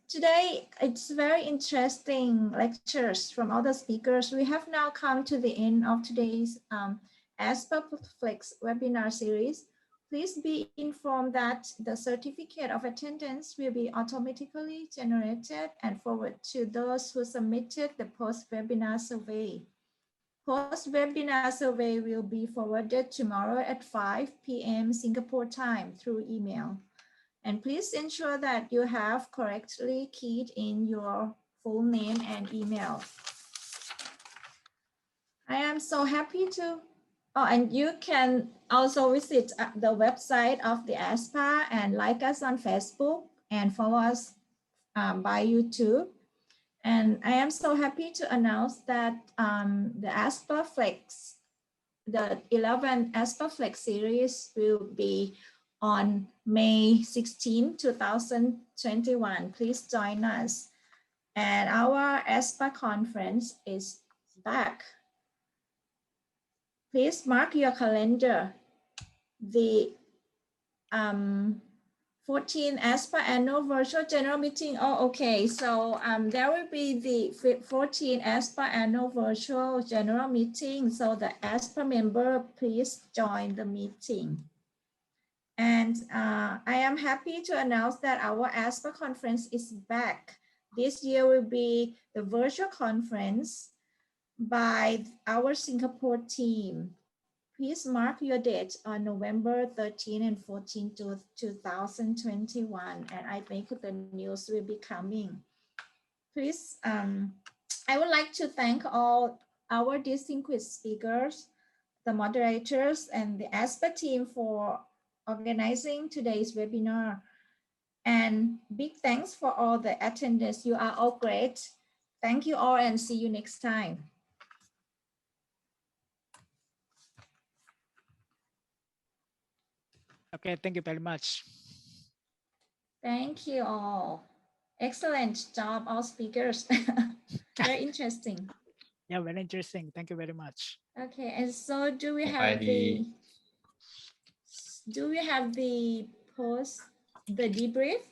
Today it's very interesting lectures from other speakers. We have now come to the end of today's ASPA-FLEX webinar series. Please be informed that the certificate of attendance will be automatically generated and forwarded to those who submitted the post-webinar survey. Post-webinar survey will be forwarded tomorrow at 5 p.m. Singapore time through email. And please ensure that you have correctly keyed in your full name and email. I am so happy to, and you can also visit the website of the ASPA and like us on Facebook and follow us by YouTube. And I am so happy to announce that the ASPA-FLEX, the 11th ASPA-FLEX series will be on May 16, 2021. Please join us. And our ASPA conference is back. Please mark your calendar. The 14th ASPA annual virtual general meeting. Oh, okay. So there will be the 14th ASPA annual virtual general meeting. So the ASPA member, please join the meeting. And I am happy to announce that our ASPA conference is back. This year will be the virtual conference by our Singapore team. Please mark your dates on November 13 and 14, 2021. And I think the news will be coming. Please, I would like to thank all our distinguished speakers, the moderators, and the ASPA team for organizing today's webinar. And big thanks for all the attendees. You are all great. Thank you all and see you next time. Okay, thank you very much. Thank you all. Excellent job, all speakers. Very interesting. Yeah, very interesting. Thank you very much. Okay, and so do we have the post, the debrief?